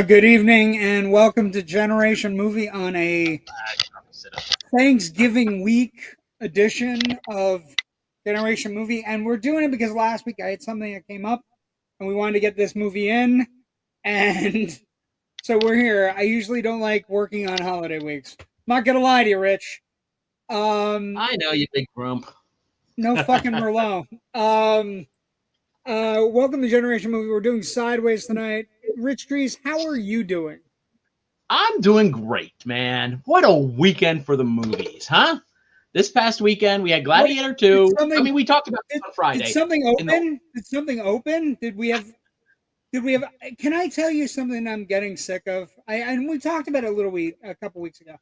Good evening and welcome to Generation Movie on a Thanksgiving week edition of Generation Movie. And we're doing it because last week I had something that came up and we wanted to get this movie in. And so we're here. I usually don't like working on holiday weeks. I'm not going to lie to you, Rich. I know, you big grump. No fucking Merlot. Welcome to Generation Movie. We're doing Sideways tonight. Rich Drees, how are you doing? I'm doing great, man. What a weekend for the movies, huh? This past weekend, we had Gladiator 2. I mean, we talked about this on Friday. Did something open? Did something open? Did we have? Can I tell you something I'm getting sick of? And we talked about it a couple weeks ago.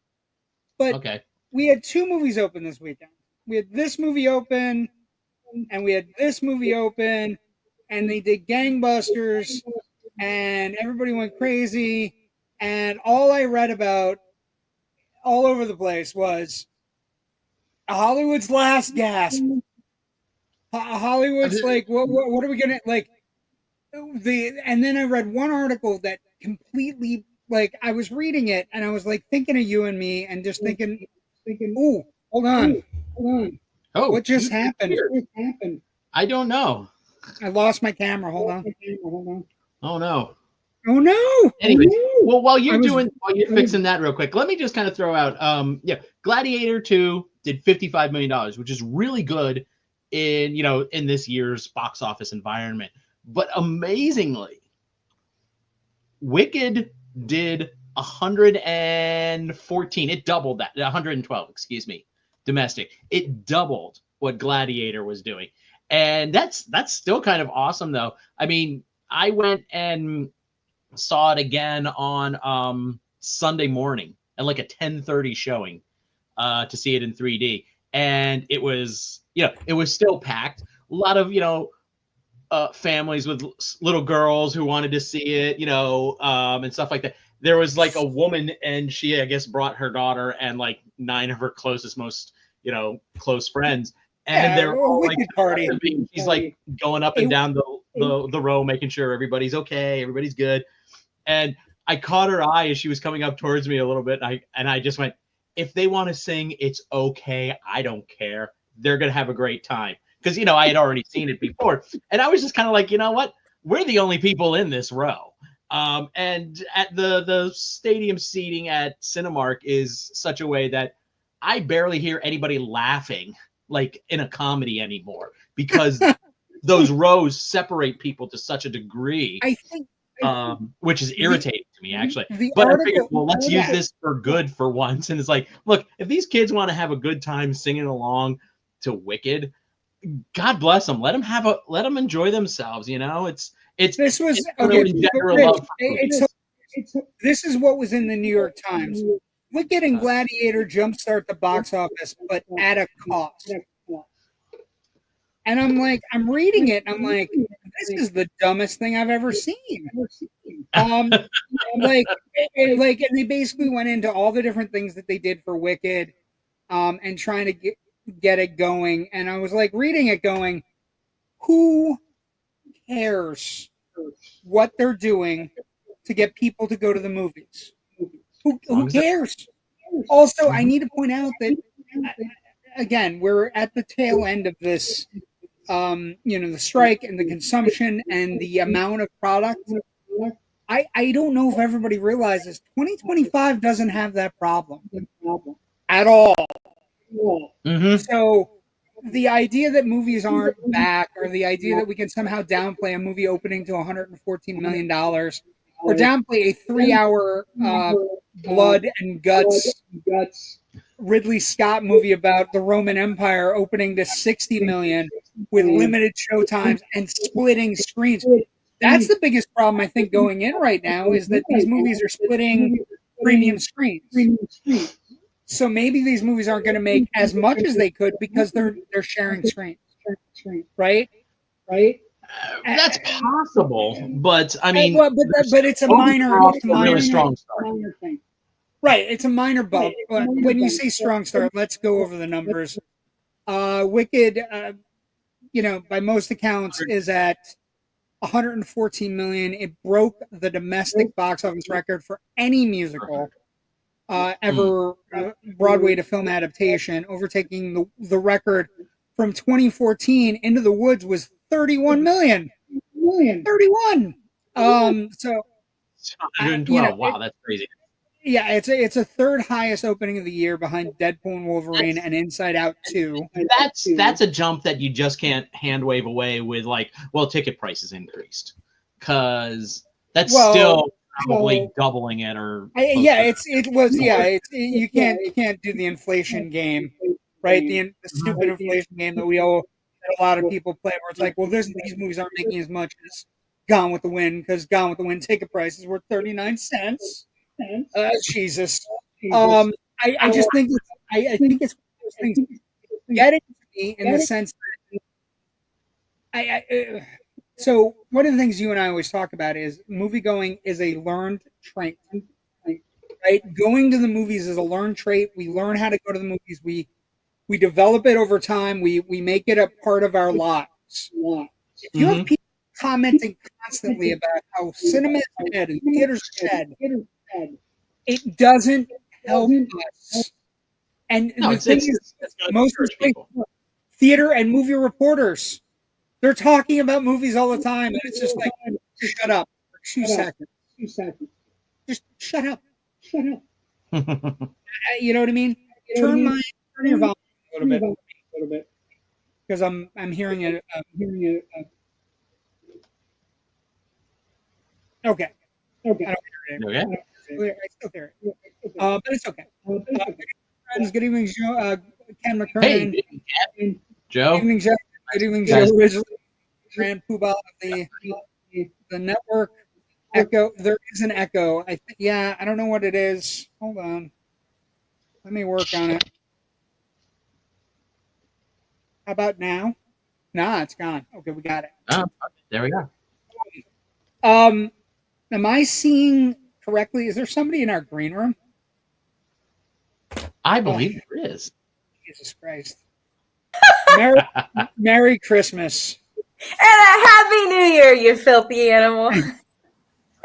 But okay, we had two movies open this weekend. We had this movie open, and we had this movie open, and they did gangbusters. And everybody went crazy, and all I read about all over the place was Hollywood's last gasp. Hollywood's like, what are we gonna like? And then I read one article that completely, like, I was reading it and I was like thinking of you and me, and just thinking, ooh, hold on. Oh, what just happened? I don't know. I lost my camera. Hold on. Oh no. Oh no. Anyway, well, while you're fixing that real quick, let me just kind of throw out, Gladiator 2 did $55 million, which is really good in this year's box office environment. But amazingly, Wicked did 114. It doubled that. 112, excuse me, domestic. It doubled what Gladiator was doing. And that's still kind of awesome, though. I mean, I went and saw it again on Sunday morning at like a 10:30 showing to see it in 3D, and it was still packed. A lot of families with little girls who wanted to see it, and stuff like that. There was like a woman, and she, I guess, brought her daughter and like 9 of her most close friends. And they're all like party. She's like going up and down the row, making sure everybody's okay, everybody's good. And I caught her eye as she was coming up towards me a little bit. And I just went, if they want to sing, it's okay. I don't care. They're gonna have a great time. Because I had already seen it before. And I was just kind of like, you know what? We're the only people in this row. And at the stadium seating at Cinemark is such a way that I barely hear anybody laughing like in a comedy anymore, because those rows separate people to such a degree, I think, which is irritating to me, actually. But I figured, well, let's use this for good for once. And it's like, look, if these kids want to have a good time singing along to Wicked, God bless them. Let them enjoy themselves. This is what was in the New York Times. Wicked and Gladiator jumpstart the box office, but at a cost. And I'm reading it, and I'm like, this is the dumbest thing I've ever seen. And they basically went into all the different things that they did for Wicked, and trying to get it going. And I was like reading it going, who cares what they're doing to get people to go to the movies? Who cares? Also, I need to point out that, again, we're at the tail end of this, the strike and the consumption and the amount of product. I don't know if everybody realizes 2025 doesn't have that problem at all. Mm-hmm. So the idea that movies aren't back, or the idea that we can somehow downplay a movie opening to $114 million, or downplay a 3-hour blood and guts Ridley Scott movie about the Roman Empire opening to 60 million with limited showtimes and splitting screens. That's the biggest problem, I think, going in right now, is that these movies are splitting premium screens. So maybe these movies aren't going to make as much as they could because they're sharing screens, right? That's possible, but I mean, but it's a minor, really strong start. Thing. Right, it's a minor bump. But when you say strong start, let's go over the numbers. Wicked, by most accounts, is at 114 million. It broke the domestic box office record for any musical ever Broadway to film adaptation, overtaking the record from 2014. Into the Woods was 31 million. 31. So 112. Wow, that's crazy. Yeah, it's a third highest opening of the year behind Deadpool and Wolverine and Inside Out 2. That's a jump that you just can't hand wave away with like, well, ticket prices increased, because that's still probably doubling it or you can't do the inflation game, right? The stupid inflation game that a lot of people play, where it's like, well, these movies aren't making as much as Gone with the Wind, because Gone with the Wind ticket prices were 39 cents. Jesus. I just think I think it's one of those things getting to me in the sense that so one of the things you and I always talk about is movie going is a learned trait. Right? Going to the movies is a learned trait. We learn how to go to the movies. We develop it over time. We make it a part of our lives. If you have people commenting constantly about how cinema is dead and theaters are dead, it doesn't help us. And the thing is, most of the theater and movie reporters, they're talking about movies all the time, and it's just like, shut up for 2 seconds. Just shut up. You know what I mean? Turn your volume a little bit, because I'm hearing it. Okay. I don't hear it. I still hear it. But it's okay. Good evening, Joe. Ken McKernan. Hey, Joe. Good evening, Joe. Good evening, Joe. Originally, Grand Poobah of the network. Echo. There is an echo. I don't know what it is. Hold on. Let me work on it. How about now? Nah, it's gone. Okay, we got it. Oh, there we go. Am I seeing correctly? Is there somebody in our green room? I believe there is. Jesus Christ. Merry Christmas. And a Happy New Year, you filthy animal.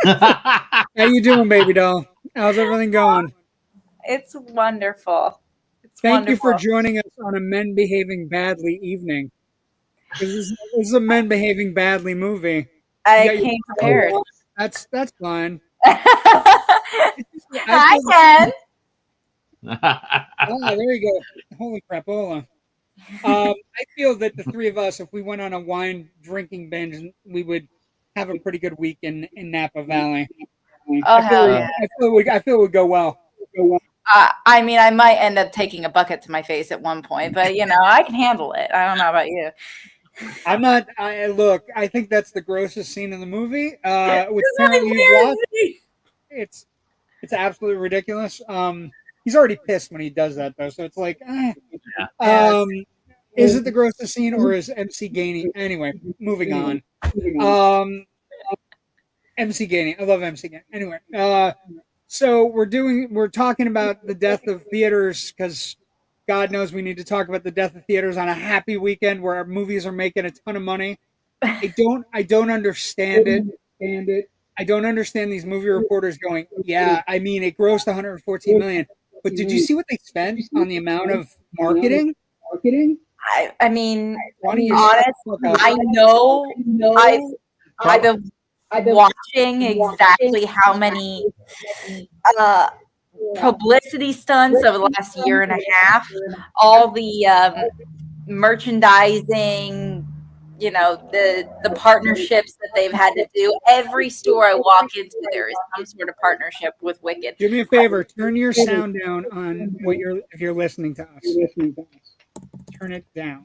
How you doing, baby doll? How's everything going? It's wonderful. Thank you for joining us on a Men Behaving Badly evening. This is a Men Behaving Badly movie. I came prepared. That's fine. Hi, Ken. There you go. Holy crapola. I feel that the three of us, if we went on a wine drinking binge, we would have a pretty good week in Napa Valley. Oh, hell yeah. I feel it would go well. I mean, I might end up taking a bucket to my face at one point, but I can handle it. I don't know about you. I'm not. Look, I think that's the grossest scene in the movie. Which apparently you've watched. It's absolutely ridiculous. He's already pissed when he does that, though. So it's like, is it the grossest scene, or is MC Gainey? Anyway, moving on. MC Gainey. I love MC Gainey. Anyway, so we're talking about the death of theaters, because God knows we need to talk about the death of theaters on a happy weekend where our movies are making a ton of money. I don't understand it. I don't understand these movie reporters going, I mean, it grossed 114 million. But did you see what they spent on the amount of marketing? I mean, honestly, I know I've been watching exactly how many publicity stunts over the last year and a half, all the merchandising, the partnerships that they've had to do. Every store I walk into, there is some sort of partnership with Wicked. Do me a favor, turn your sound down on if you're listening to us. Turn it down.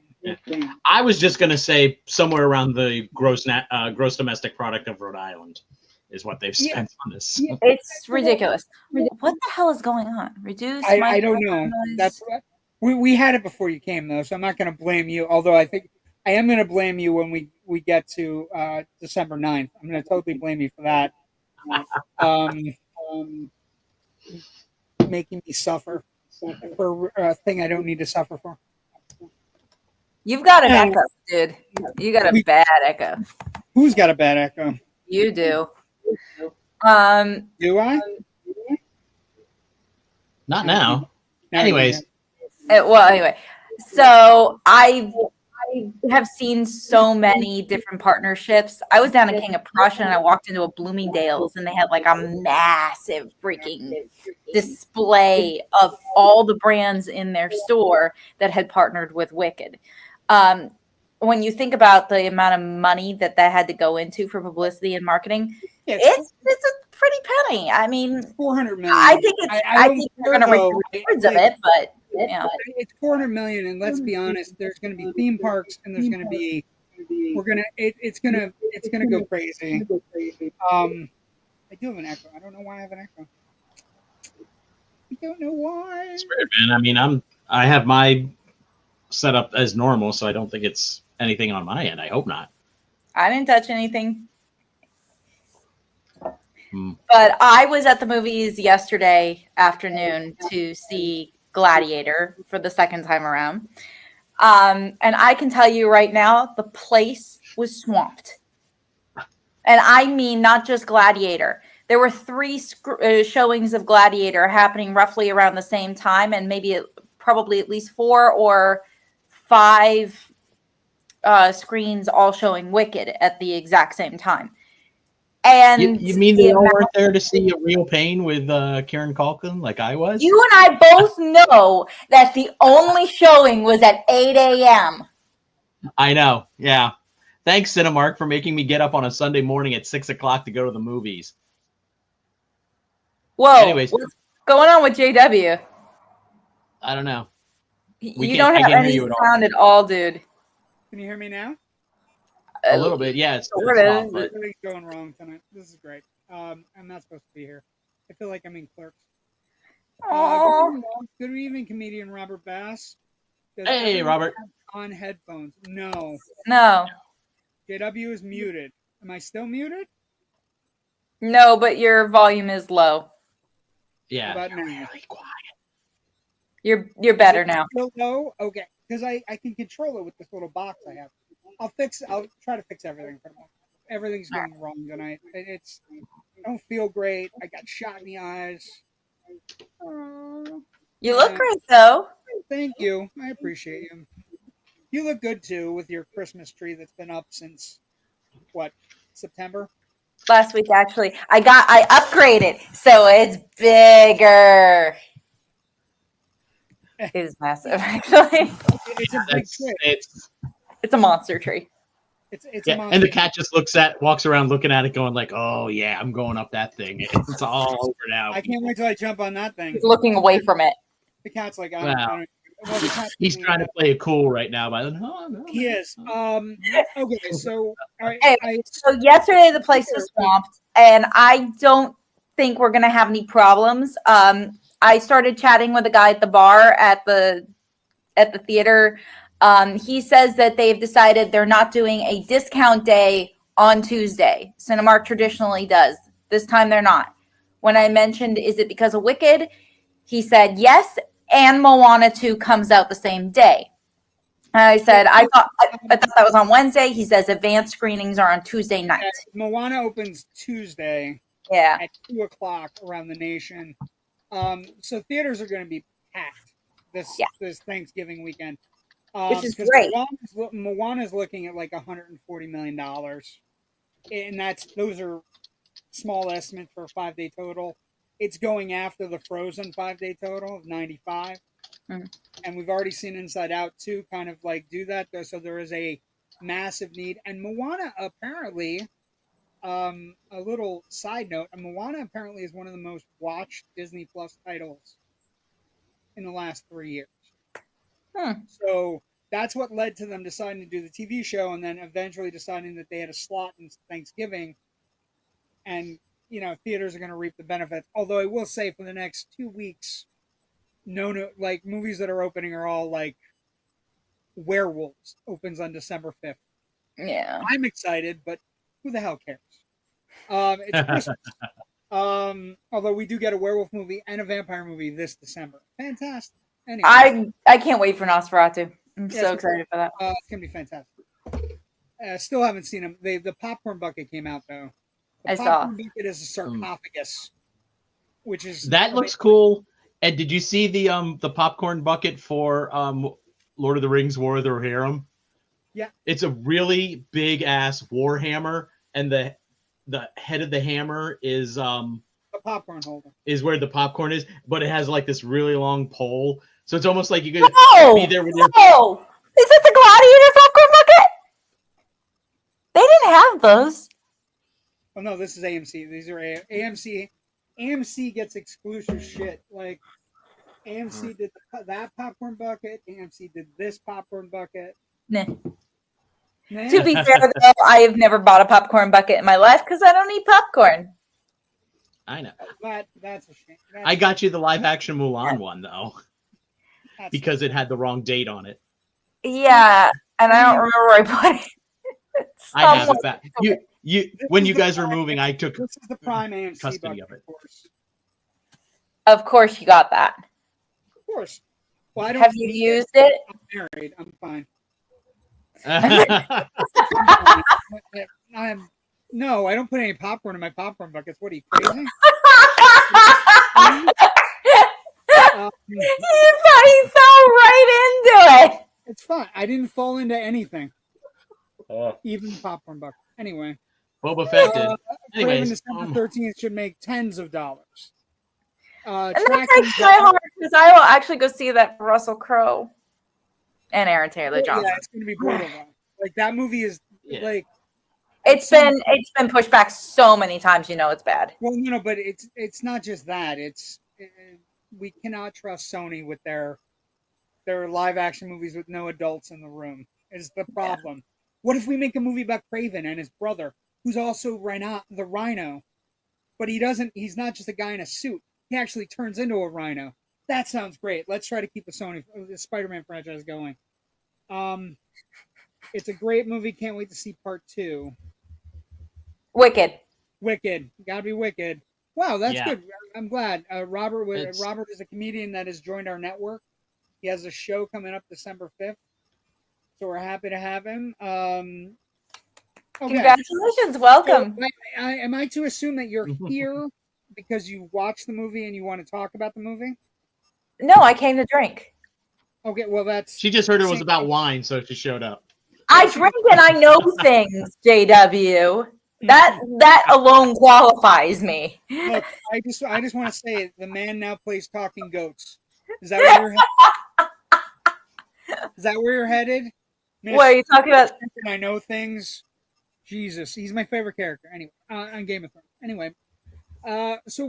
I was just going to say somewhere around the gross domestic product of Rhode Island is what they've spent on this. It's ridiculous. What the hell is going on? I don't know. That's we had it before you came, though, so I'm not going to blame you. Although I think I am going to blame you when we get to December 9th. I'm going to totally blame you for that. Making me suffer for a thing I don't need to suffer for. You've got an echo, dude. You got a bad echo. Who's got a bad echo? You do. Do I? Not now. Now Anyways, Anyway, so I have seen so many different partnerships. I was down in King of Prussia and I walked into a Bloomingdale's and they had like a massive freaking display of all the brands in their store that had partnered with Wicked. When you think about the amount of money that had to go into for publicity and marketing, it's a pretty penny. I mean, 400 million. I think they're going to reap the rewards of it, but yeah, it's 400 million, and let's be honest, there's going to be theme parks, and there's going to be it's gonna go crazy. I do have an echo. I don't know why I have an echo. I don't know why. It's weird, man. I mean, I have my setup as normal, so I don't think it's anything on my end. I hope not. I didn't touch anything. But I was at the movies yesterday afternoon to see Gladiator for the second time around. And I can tell you right now, the place was swamped. And I mean, not just Gladiator. There were 3 showings of Gladiator happening roughly around the same time, and probably at least 4 or 5 screens all showing Wicked at the exact same time. And you mean they all weren't there to see A Real Pain with Kieran Culkin like I was? You and I both know that the only showing was at 8 a.m. I know. Yeah. Thanks, Cinemark, for making me get up on a Sunday morning at 6 o'clock to go to the movies. Whoa. Anyways, what's going on with JW? I don't know. You don't have any sound at all, dude. Can you hear me now? A little bit, yeah. It's off, but everything's going wrong tonight. This is great. I'm not supposed to be here. I feel like I'm in Clerks. Good evening, comedian Robert Bass. Hey, Robert. On headphones. No. JW is muted. Am I still muted? No, but your volume is low. Yeah. You're really quiet. You're better now. Still low? Okay. Because I can control it with this little box I have. I'll try to fix everything for tomorrow. Everything's going wrong tonight. I don't feel great. I got shot in the eyes. You look great, though. Thank you. I appreciate you. You look good, too, with your Christmas tree that's been up since, September? Last week, actually. I upgraded, so it's bigger. It's massive, actually. It's a big tree. It's a monster tree. It's a monster. And the cat just walks around looking at it going like, oh, yeah, I'm going up that thing. It's all over now. I can't wait till I jump on that thing. He's looking away from it. The cat's like, he's trying to play it cool right now. But no. He is. Okay, so... All right, so yesterday the place was swamped, and I don't think we're going to have any problems. I started chatting with a guy at the bar at the theater. He says that they've decided they're not doing a discount day on Tuesday. Cinemark traditionally does. This time they're not. When I mentioned, is it because of Wicked? He said yes, and Moana 2 comes out the same day. And I said, I thought that was on Wednesday. He says advanced screenings are on Tuesday night. Moana opens Tuesday at 2 o'clock around the nation. So theaters are going to be packed this Thanksgiving weekend. Which is great. Moana's looking at like $140 million. And those are small estimates for a 5-day total. It's going after the Frozen 5-day total of 95. And we've already seen Inside Out 2 kind of like do that. So there is a massive need. And Moana apparently, a little side note, Moana apparently is one of the most watched Disney Plus titles in the last 3 years. So that's what led to them deciding to do the TV show and then eventually deciding that they had a slot in Thanksgiving. And, theaters are going to reap the benefits. Although I will say for the next 2 weeks, like movies that are opening are all like Werewolves opens on December 5th. Yeah. I'm excited, but who the hell cares? It's Christmas. Although we do get a werewolf movie and a vampire movie this December. Fantastic. Anyway. I can't wait for Nosferatu. I'm so excited for that. It's going to be fantastic. Still haven't seen them. The popcorn bucket came out though. The I saw. popcorn bucket is a sarcophagus, which is That looks cool. And did you see the popcorn bucket for Lord of the Rings: War of the Rohirrim? Yeah. It's a really big ass war hammer, and the head of the hammer is a popcorn holder. Is where the popcorn is, but it has like this really long pole. So it's almost like you could be there with your. Oh, is it the Gladiator popcorn bucket? They didn't have those. Oh no, this is AMC. These are AMC. AMC gets exclusive shit. Like AMC did that popcorn bucket. AMC did this popcorn bucket. Nah. To be fair, though, I have never bought a popcorn bucket in my life because I don't eat popcorn. I know. That's a shame. I got you the live action Mulan one though, because it had the wrong date on it. Yeah, and I don't remember where I put it. I have it back. When you guys were moving, I took this is the prime AMC custody bucket, of it. Of course, you got that. Of course. Well, I don't have you used it? I'm married. I'm fine. No, I don't put any popcorn in my popcorn buckets. What are you, crazy? You fell right into it. It's fine. I didn't fall into anything. Even the popcorn bucket. Anyway. Boba Fett did. Anyways, December 13th should make tens of dollars. And that breaks my heart because I will actually go see that for Russell Crowe and Aaron Taylor Johnson. Yeah, it's going to be brutal. Like that movie is like. It's been pushed back so many times. You know it's bad. Well, no, but it's not just that. We cannot trust Sony with their live action movies with no adults in the room. Is the problem? Yeah. What if we make a movie about Kraven and his brother, who's also the Rhino, but he's not just a guy in a suit. He actually turns into a rhino. That sounds great. Let's try to keep the Spider-Man franchise going. It's a great movie. Can't wait to see part 2. Wicked. Gotta be Wicked. Wow, that's good. I'm glad. Robert is a comedian that has joined our network. He has a show coming up December 5th. So we're happy to have him. Okay. Congratulations. Welcome. So, am I to assume that you're here because you watched the movie and you want to talk about the movie? No, I came to drink. Okay, well that's... She just heard it was about wine, so she showed up. I drink and I know things, JW. That alone qualifies me. Look, I just want to say the man now plays talking goats. Is that where you're headed? What are you talking about? I know things. Jesus, he's my favorite character. Anyway, on Game of Thrones. Anyway, so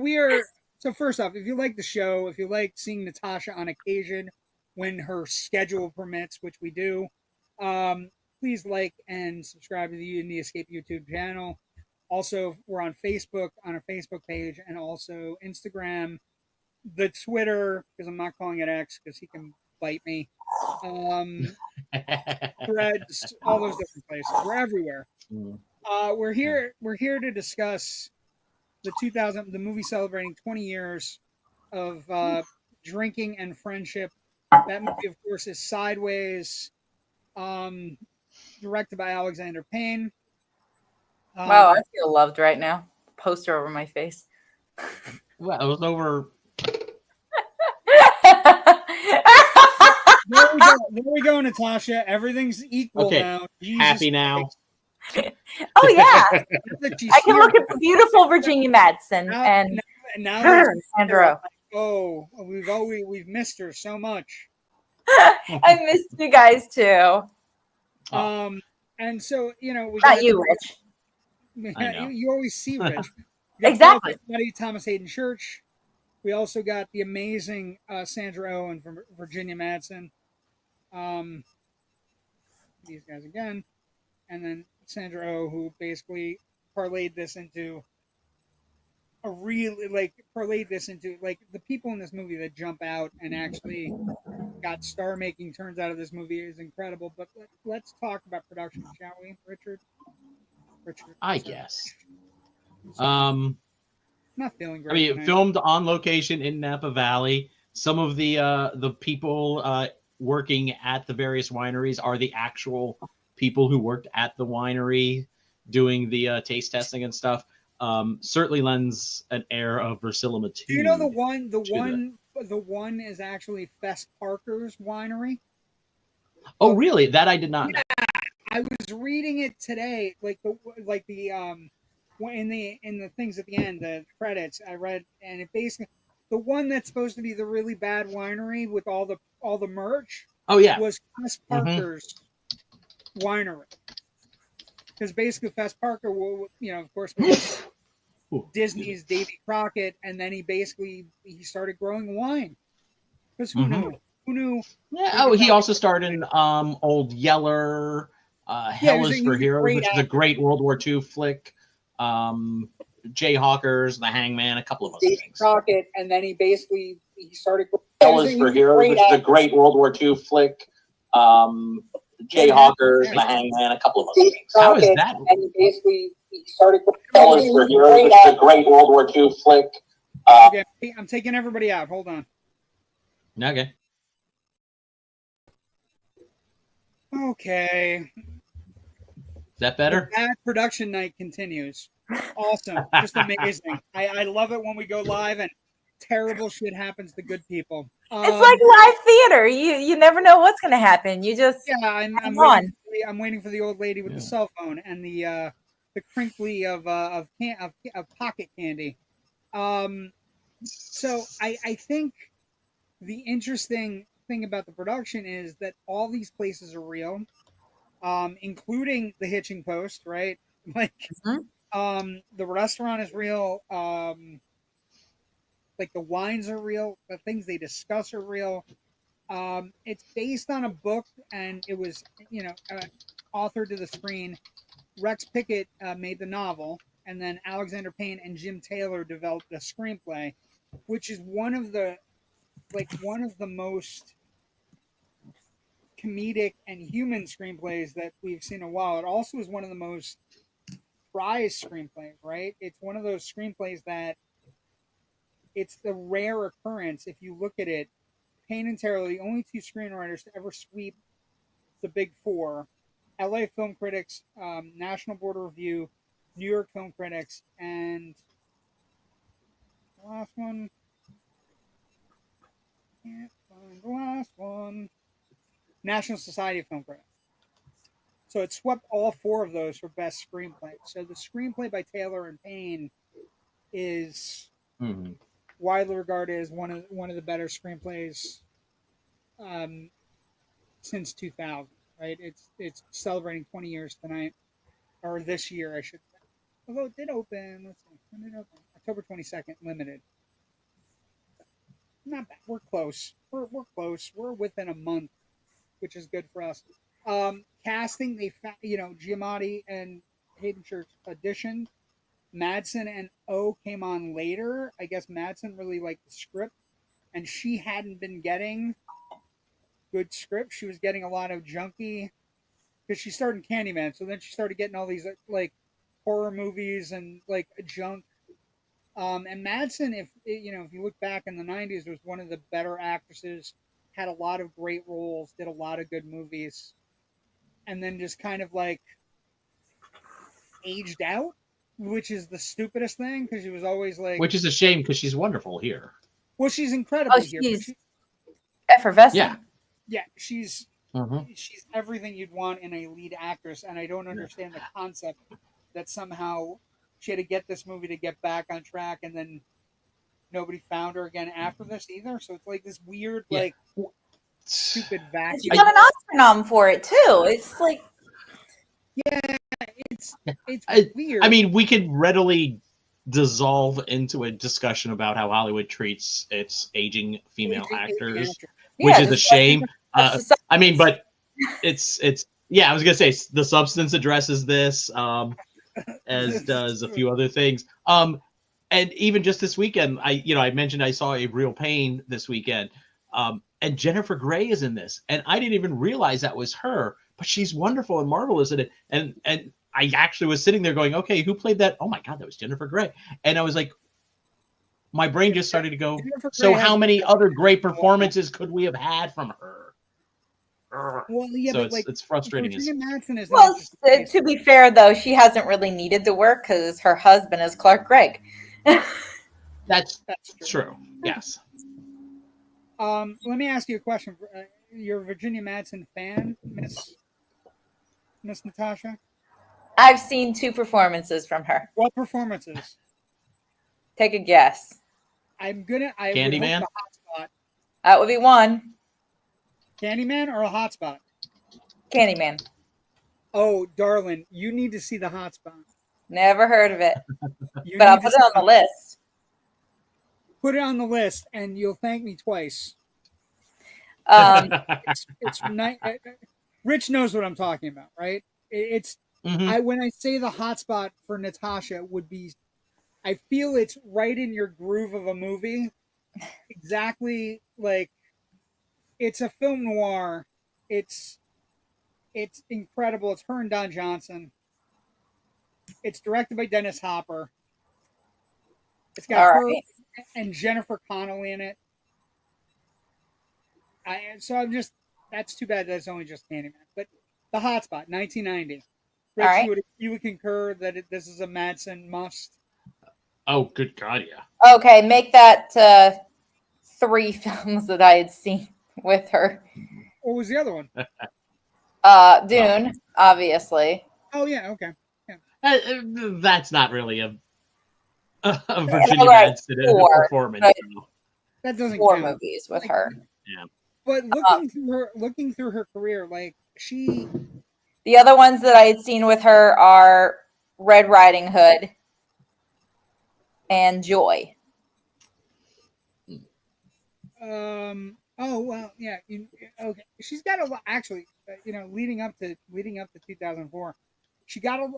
first off, if you like the show, if you like seeing Natasha on occasion when her schedule permits, which we do, please like and subscribe to the Escape YouTube channel. Also, we're on Facebook, on our Facebook page, and also Instagram, the Twitter, because I'm not calling it X because he can bite me. Threads, all those different places. We're everywhere. We're here to discuss the movie celebrating 20 years of drinking and friendship. That movie, of course, is Sideways, directed by Alexander Payne. Wow, I feel loved right now. Poster over my face. Well, it was over. There we go, Natasha. Everything's equal now. Jesus happy now. Oh yeah, I can look at the beautiful VirginiaMadsen and now Sandra Oh. We've missed her so much. I missed you guys too. And so we not you, Rich. You always see Rich. Exactly. Thomas Haden Church. We also got the amazing Sandra Oh and VirginiaMadsen. These guys again, and then Sandra Oh, who basically parlayed this into the people in this movie that jump out and actually got star-making turns out of this movie is incredible. But let's talk about production, shall we, Richard? I guess. Not feeling great. I mean, tonight. Filmed on location in Napa Valley. Some of the people working at the various wineries are the actual people who worked at the winery doing the taste testing and stuff. Certainly lends an air of verisimilitude. Do you know the one is actually Fess Parker's winery? Oh, really? That I did not know. I was reading it today, in the things at the end, the credits I read, and it basically, the one that's supposed to be the really bad winery with all the merch. Oh yeah, was Fess Parker's winery. Because basically Fess Parker, of course, was Disney's Davy Crockett, and then he started growing wine. Because who knew? Who knew? Yeah. Oh, he also starred in Old Yeller, Hell is for Heroes, which is a great World War II flick. Jayhawkers, The Hangman, a couple of other things. Crockett, and then he started. Hell is for Heroes, which is a great World War II flick. Jayhawkers, The Hangman, a couple of other things. How is that? And he started. Hell is for Heroes, which is a great World War II flick. Okay, I'm taking everybody out. Hold on. Okay. Okay. Is that better? The bad production night continues. Awesome. Just amazing. I love it when we go live and terrible shit happens to good people. It's like live theater. You never know what's going to happen. You just I'm waiting for the old lady with the cell phone and the crinkly of pocket candy. So I think the interesting thing about the production is that all these places are real, including the hitching post, right? Like, the restaurant is real. Like the wines are real. The things they discuss are real. It's based on a book, and it was, authored to the screen. Rex Pickett made the novel, and then Alexander Payne and Jim Taylor developed the screenplay, which is one of the most comedic and human screenplays that we've seen in a while. It also is one of the most prized screenplays, right? It's one of those screenplays that it's the rare occurrence. If you look at it, Payne and Taylor, the only two screenwriters to ever sweep the big four: LA Film Critics, National Board of Review, New York Film Critics, and the last one. Can't find the last one. National Society of Film Critics. So it swept all four of those for best screenplay. So the screenplay by Taylor and Payne is widely regarded as one of the better screenplays since 2000. Right? It's celebrating 20 years tonight, or this year, I should say. Although it did open. Let's see, when did it open? October 22nd, limited. Not bad. We're close. We're close. We're within a month, which is good for us. Casting, Giamatti and Haden Church auditioned. Madsen and O came on later. I guess Madsen really liked the script, and she hadn't been getting good script. She was getting a lot of junky because she started in Candyman, so then she started getting all these like horror movies and like junk. And Madsen, if you look back in the 90s, was one of the better actresses, had a lot of great roles, did a lot of good movies, and then just kind of like aged out, which is the stupidest thing because she was always like... Which is a shame because she's wonderful here. Well, she's incredible here. She's effervescent. Yeah, she's everything you'd want in a lead actress, and I don't understand the concept that somehow she had to get this movie to get back on track, and then nobody found her again after this either. So it's like this weird, like, stupid vacuum. She got an Oscar nom for it too. It's like, it's weird. I mean, we could readily dissolve into a discussion about how Hollywood treats its aging female actors, which is a shame. I mean, but it's I was gonna say The Substance addresses this. As does a few other things. And even just this weekend, I mentioned I saw A Real Pain this weekend. And Jennifer Grey is in this. And I didn't even realize that was her, but she's wonderful and marvelous in it. And I actually was sitting there going, okay, who played that? Oh my God, that was Jennifer Grey. And I was like, my brain just started to go, so how many other great performances could we have had from her? Well, yeah, So but like it's frustrating. VirginiaMadsen is Well, to be fair though, she hasn't really needed to work because her husband is Clark Gregg. That's true. true. Yes. Let me ask you a question. You're a VirginiaMadsen fan, Miss Natasha? I've seen 2 performances from her. What performances? Take a guess. I would hope Candyman? the Hotspot. That would be one. Candyman or a Hotspot? Candyman. Oh, darling, you need to see the Hotspot. Never heard of it. You But I'll need put to it on the list. Put it on the list, and you'll thank me twice. It's nice. Rich knows what I'm talking about, right? It's when I say the Hotspot for Natasha would be, I feel it's right in your groove of a movie. Exactly like it's a film noir. It's incredible. It's her and Don Johnson. It's directed by Dennis Hopper. It's got her and Jennifer Connelly in it. That's too bad that's only just Candyman. But the Hotspot, 1990. Rich, you would concur that this is a Madsen must? Oh, good God, yeah. Okay, make that 3 films that I had seen with her. What was the other one? Dune, obviously. Oh, yeah, okay. Yeah. That's not really a VirginiaMadsen performance. That doesn't 4 count. movies with her. Yeah. But looking through her career, like she. The other ones that I had seen with her are Red Riding Hood and Joy. Oh well, yeah. Okay. She's got a lot. Actually, leading up to 2004, she got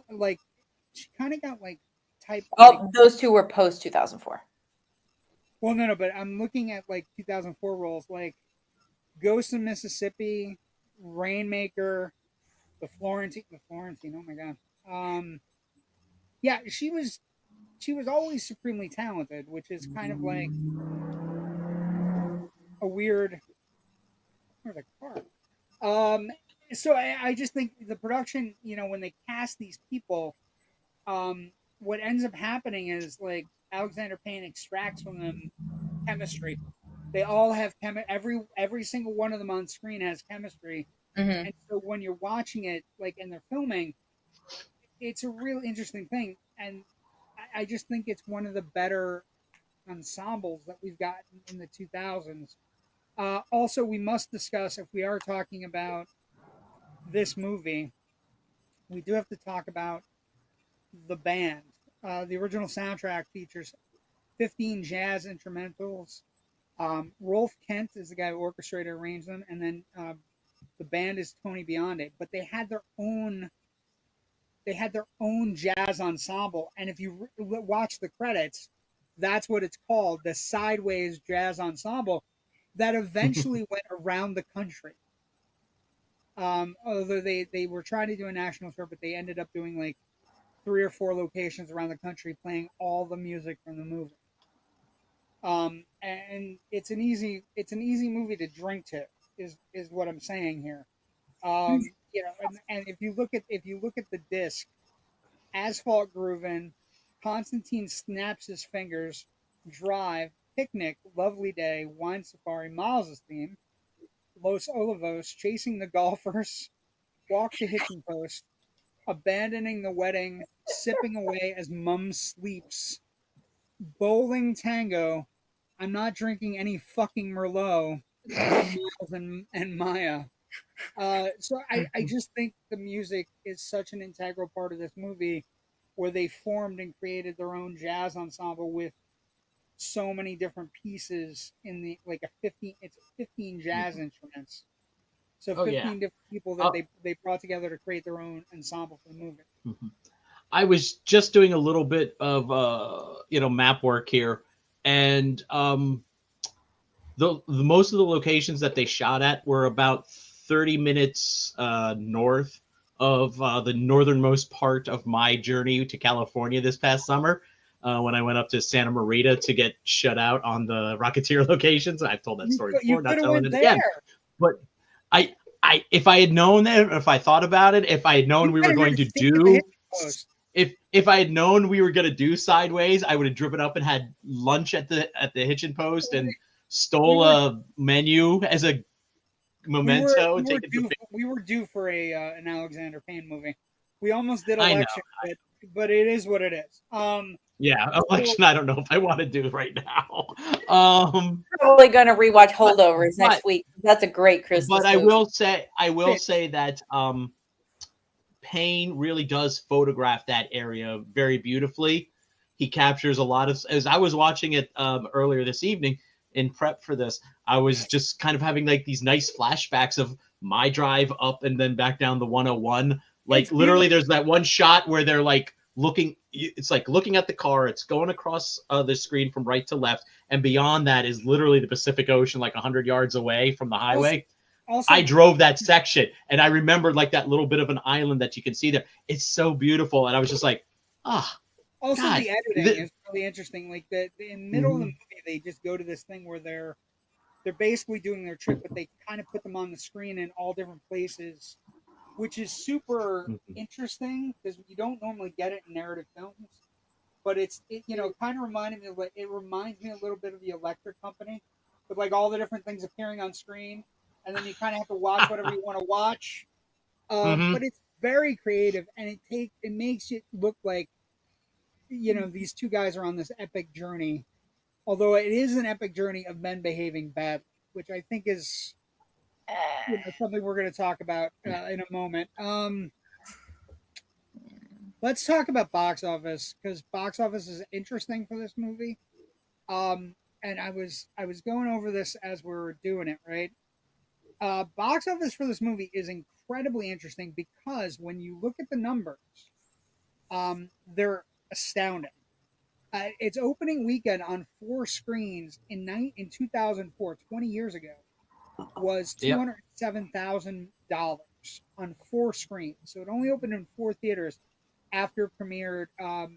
she kind of got type. Oh, those 2 were post 2004. Well, no, but I'm looking at 2004 roles like Ghost in Mississippi, Rainmaker, the Florentine. Oh my God. Yeah, she was always supremely talented, which is kind of like a weird. Where's the car? So I just think the production, when they cast these people, what ends up happening is Alexander Payne extracts from them chemistry. They all have every single one of them on screen has chemistry. Mm-hmm. And so when you're watching it, and they're filming, it's a real interesting thing. And I just think it's one of the better ensembles that we've gotten in the 2000s. Also, we must discuss, if we are talking about this movie, we do have to talk about the band. The original soundtrack features 15 jazz instrumentals. Rolf Kent is the guy who orchestrated and arranged them, and then the band is Tony Bionde. But they had their own jazz ensemble, and if you watch the credits, that's what it's called, the Sideways Jazz Ensemble, that eventually went around the country. Although they were trying to do a national tour, but they ended up doing 3 or 4 locations around the country playing all the music from the movie. And it's an easy movie to drink to, is what I'm saying here. And if you look at the disc, Asphalt Groovin', Constantine Snaps His Fingers, Drive, Picnic, Lovely Day, Wine Safari, Miles' Theme, Los Olivos, Chasing the Golfers, Walk to Hitching Post, Abandoning the Wedding, Sipping Away as Mum Sleeps, Bowling Tango, I'm Not Drinking Any Fucking Merlot, Miles and Maya. So I just think the music is such an integral part of this movie, where they formed and created their own jazz ensemble with so many different pieces in the 15 jazz instruments. So 15 different people that they brought together to create their own ensemble for the movie. Mm-hmm. I was just doing a little bit of map work here, and the most of the locations that they shot at were about 30 minutes north of the northernmost part of my journey to California this past summer, when I went up to Santa Marita to get shut out on the Rocketeer locations. I've told that story before, not telling it again. But I if I had known that, if I thought about it, if I had known we were going to do, if I had known we were going to do Sideways, I would have driven up and had lunch at the Hitchin Post and stole a menu as a memento. We were due for an Alexander Payne movie. We almost did Election, but it is what it is. Yeah, Election. I don't know if I want to do right now. Probably going to rewatch Holdovers next week. That's a great Christmas. But I will say that Payne really does photograph that area very beautifully. He captures a lot of. As I was watching it earlier this evening in prep for this, I was just kind of having like these nice flashbacks of my drive up and then back down the 101. Like literally, there's that one shot where they're like looking. It's like looking at the car. It's going across the screen from right to left, and beyond that is literally the Pacific Ocean, like 100 yards away from the highway. Also, I drove that section, and I remembered like that little bit of an island that you can see there. It's so beautiful, and I was just like, Also, God. the editing is really interesting. Like in the middle of the movie, they just go to this thing where they're basically doing their trip, but they kind of put them on the screen in all different places, which is super interesting because you don't normally get it in narrative films. But it kind of reminded me of it reminds me a little bit of the Electric Company, with like all the different things appearing on screen, and then you kind of have to watch whatever you want to watch. But it's very creative, and it makes it look like these two guys are on this epic journey. Although it is an epic journey of men behaving badly, which I think is something we're going to talk about in a moment. Let's talk about box office, because box office is interesting for this movie. And I was going over this as we were doing it, right? Box office for this movie is incredibly interesting because when you look at the numbers, they're astounding. Its opening weekend on 4 screens in 2004, 20 years ago, was $207,000 on 4 screens. So it only opened in 4 theaters after it premiered. I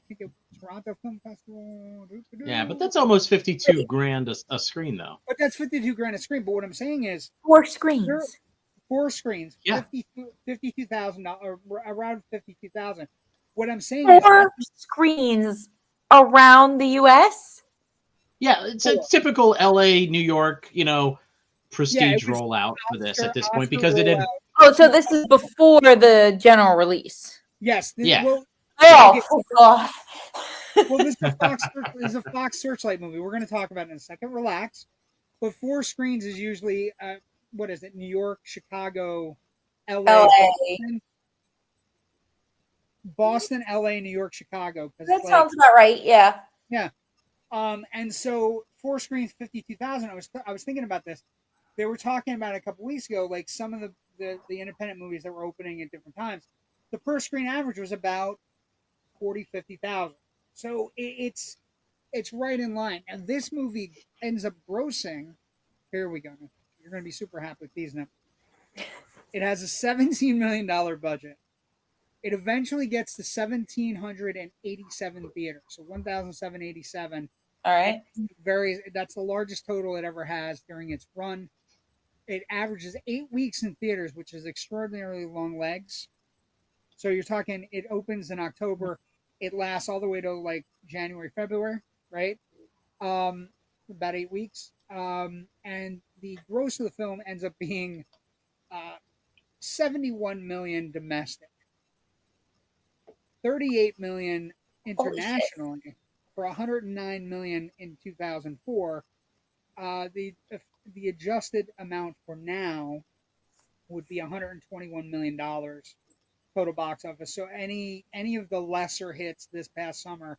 think it was Toronto Film Festival. Yeah, but that's almost 52 grand a screen, though. But that's 52 grand a screen. But what I'm saying is 4 screens. 4 screens, yeah. $52,000 or around 52,000. What I'm saying 4 screens around the U.S. Yeah, it's a typical L.A., New York, prestige rollout for this at this point because it didn't. Oh, so this is before the general release. Yes. Yeah. Well, God. Well, this is a Fox Searchlight movie. We're going to talk about it in a second. Relax. But 4 screens is usually what is it? New York, Chicago, LA. Boston, LA, New York, Chicago. That sounds about right. Yeah. Yeah. And so 4 screens, 52,000. I was thinking about this. They were talking about it a couple weeks ago, like some of the independent movies that were opening at different times. The per screen average was about 40, 50,000. So it's right in line. And this movie ends up grossing. Here we go. You're going to be super happy with these numbers. It has a $17 million budget. It eventually gets to 1,787 theaters, so 1,787. All right. That's the largest total it ever has during its run. It averages 8 weeks in theaters, which is extraordinarily long legs. So you're talking, it opens in October, it lasts all the way to like January, February, right? About 8 weeks. And the gross of the film ends up being 71 million domestic. 38 million internationally for 109 million in 2004. The adjusted amount for now would be 121 million dollars total box office. So any of the lesser hits this past summer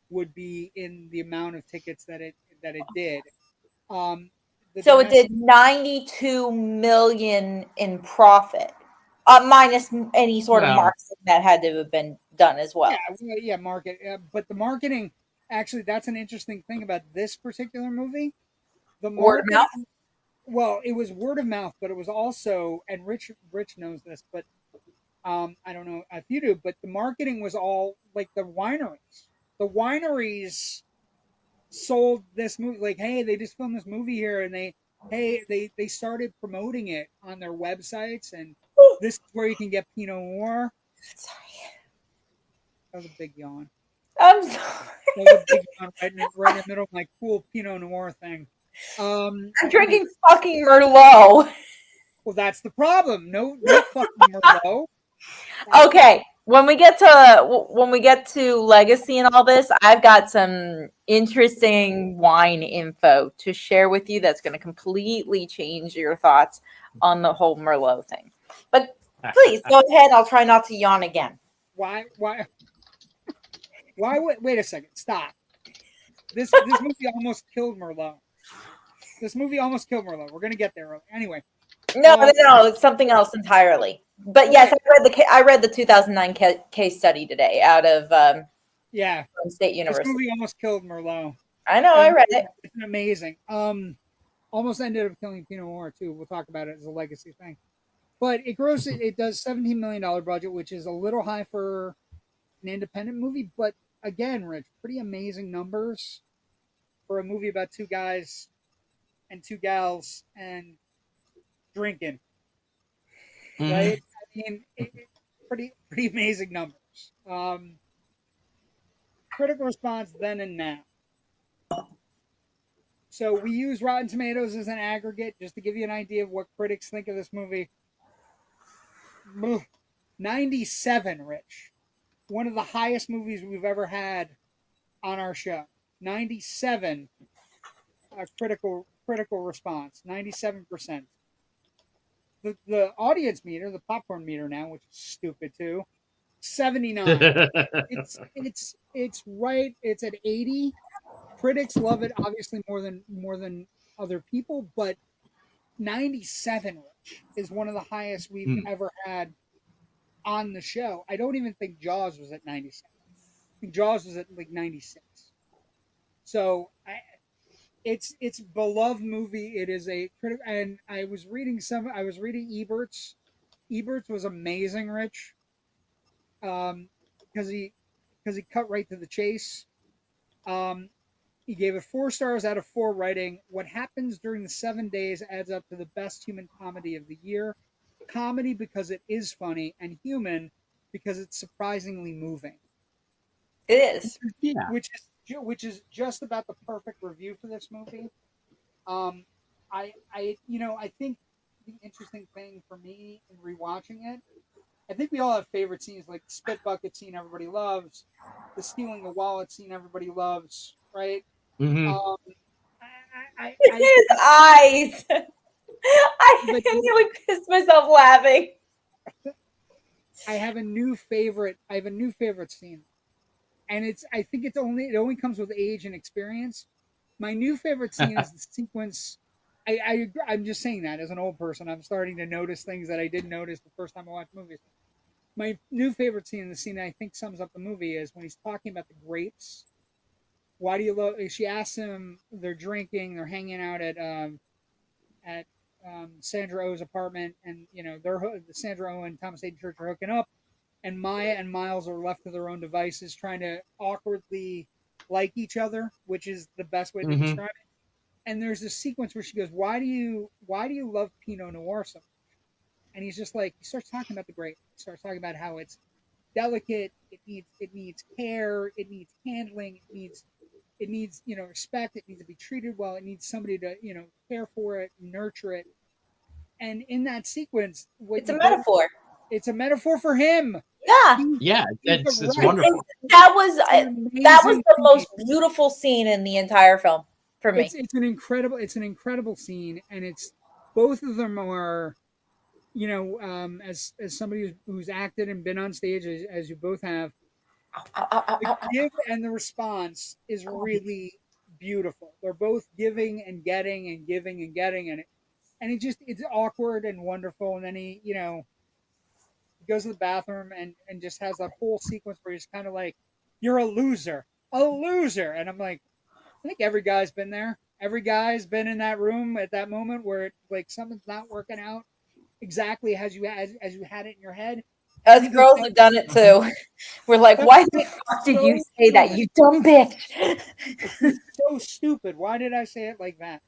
would be in the amount of tickets that it did. So it did 92 million in profit. Minus any sort of marketing that had to have been done as well. Yeah, market. But the marketing, actually, that's an interesting thing about this particular movie. The word of mouth? Well, it was word of mouth, but it was also, and Rich knows this, but I don't know if you do, but the marketing was all like the wineries. The wineries sold this movie, like, hey, they just filmed this movie here, and they hey, they started promoting it on their websites, and this is where you can get Pinot Noir. Sorry. That was a big yawn. I'm sorry. That was a big yawn right in the middle of my cool Pinot Noir thing. I'm drinking fucking Merlot. Well, that's the problem. No fucking Merlot. Okay, when we get to legacy and all this, I've got some interesting wine info to share with you that's going to completely change your thoughts on the whole Merlot thing. But please go ahead. I'll try not to yawn again. Why? Wait a second. Stop. This movie almost killed Merlot. This movie almost killed Merlot. We're gonna get there. Anyway. No, it's something else entirely. But yes, I read the 2009 case study today out of State University. This movie almost killed Merlot. I know, I read it. It's amazing. Almost ended up killing Pinot Noir too. We'll talk about it as a legacy thing. But it does $17 million budget, which is a little high for an independent movie. But again, Rich, pretty amazing numbers for a movie about two guys and two gals and drinking. Right? I mean, pretty amazing numbers. Critical response then and now. So we use Rotten Tomatoes as an aggregate just to give you an idea of what critics think of this movie. 97, Rich. One of the highest movies we've ever had on our show. 97 critical response. 97%. The audience meter, the popcorn meter now, which is stupid too, 79. It's right. It's at 80. Critics love it, obviously more than other people, but 97 is one of the highest we've ever had on the show. I don't even think Jaws was at 97. I think Jaws was at like 96. So it's beloved movie. It is a critical, and I was reading Ebert's. Ebert's was amazing, Rich. Because he cut right to the chase. He gave it 4 stars out of 4, writing, "What happens during the 7 days adds up to the best human comedy of the year. Comedy because it is funny, and human because it's surprisingly moving." It is. Yeah. Which is just about the perfect review for this movie. I think the interesting thing for me in rewatching it, I think we all have favorite scenes, like the spit bucket scene everybody loves, the stealing the wallet scene everybody loves, right? Mm-hmm. His eyes. I nearly pissed myself laughing. I have a new favorite scene, and I think it only comes with age and experience. My new favorite scene is the sequence. I'm just saying that as an old person, I'm starting to notice things that I didn't notice the first time I watched movies. My new favorite scene, the scene that I think sums up the movie, is when he's talking about the grapes. Why do you love? She asks him. They're drinking. They're hanging out at Sandra Oh's apartment, and Sandra Oh and Thomas Haden Church are hooking up, and Maya and Miles are left to their own devices, trying to awkwardly like each other, which is the best way to describe it. And there's this sequence where she goes, "Why do you love Pinot Noir so much?" And he's just like, he starts talking about the grape. He starts talking about how it's delicate. It needs care. It needs handling. It needs respect. It needs to be treated well. It needs somebody to care for it, nurture it. And in that sequence, it's a metaphor. It's a metaphor for him. Yeah, it's wonderful. That was the most beautiful scene in the entire film for me. It's an incredible scene, and it's both of them are, as somebody who's acted and been on stage as you both have. The give and the response is really beautiful. They're both giving and getting and giving and getting, and it's awkward and wonderful. And then he goes to the bathroom and just has that whole sequence where he's kind of like, "You're a loser," and I'm like, I think every guy's been there. Every guy's been in that room at that moment where something's not working out exactly as you had it in your head. Us girls have done it too. We're like, why the fuck did you say that, you dumb bitch? It's so stupid. Why did I say it like that?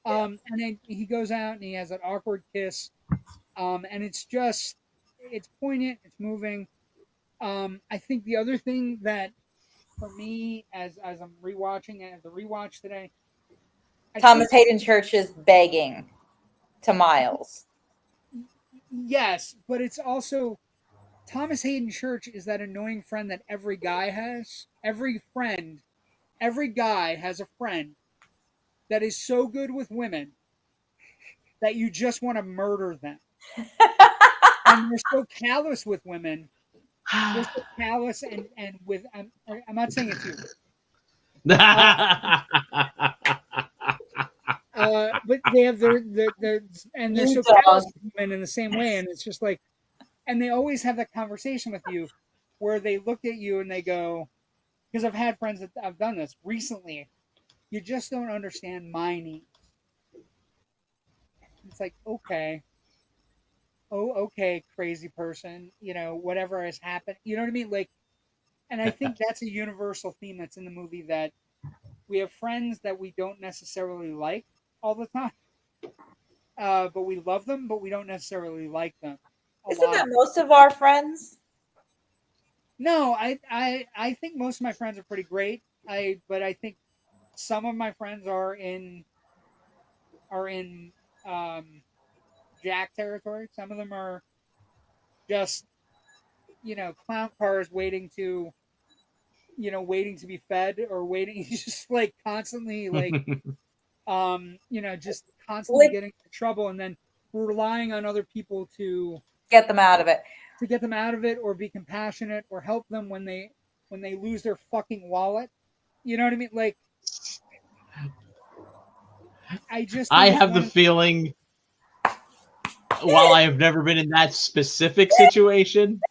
And then he goes out and he has that awkward kiss. And it's poignant, it's moving. I think the other thing that for me, as I'm rewatching it, the rewatch today, Thomas Haden Church is begging to Miles. Yes, but it's also Thomas Haden Church is that annoying friend that every guy has. Every guy has a friend that is so good with women that you just want to murder them. And they're so callous with women. They're so callous and with. I'm not saying it's you. But they have their and they're so callous with women in the same way, and it's just like, and they always have that conversation with you, where they look at you and they go, because I've had friends that I've done this recently. You just don't understand my needs. It's like, okay. Oh, okay, crazy person, whatever has happened. You know what I mean? Like, and I think that's a universal theme that's in the movie, that we have friends that we don't necessarily like all the time. But we love them, but we don't necessarily like them. Isn't that most of our friends? No, I think most of my friends are pretty great. But I think some of my friends are in Jack territory. Some of them are just, clown cars waiting to be fed, or waiting, just like constantly, like, just constantly getting into trouble, and then relying on other people to get them out of it, or be compassionate, or help them when they lose their fucking wallet. You know what I mean? Like, I have the feeling, while I have never been in that specific situation,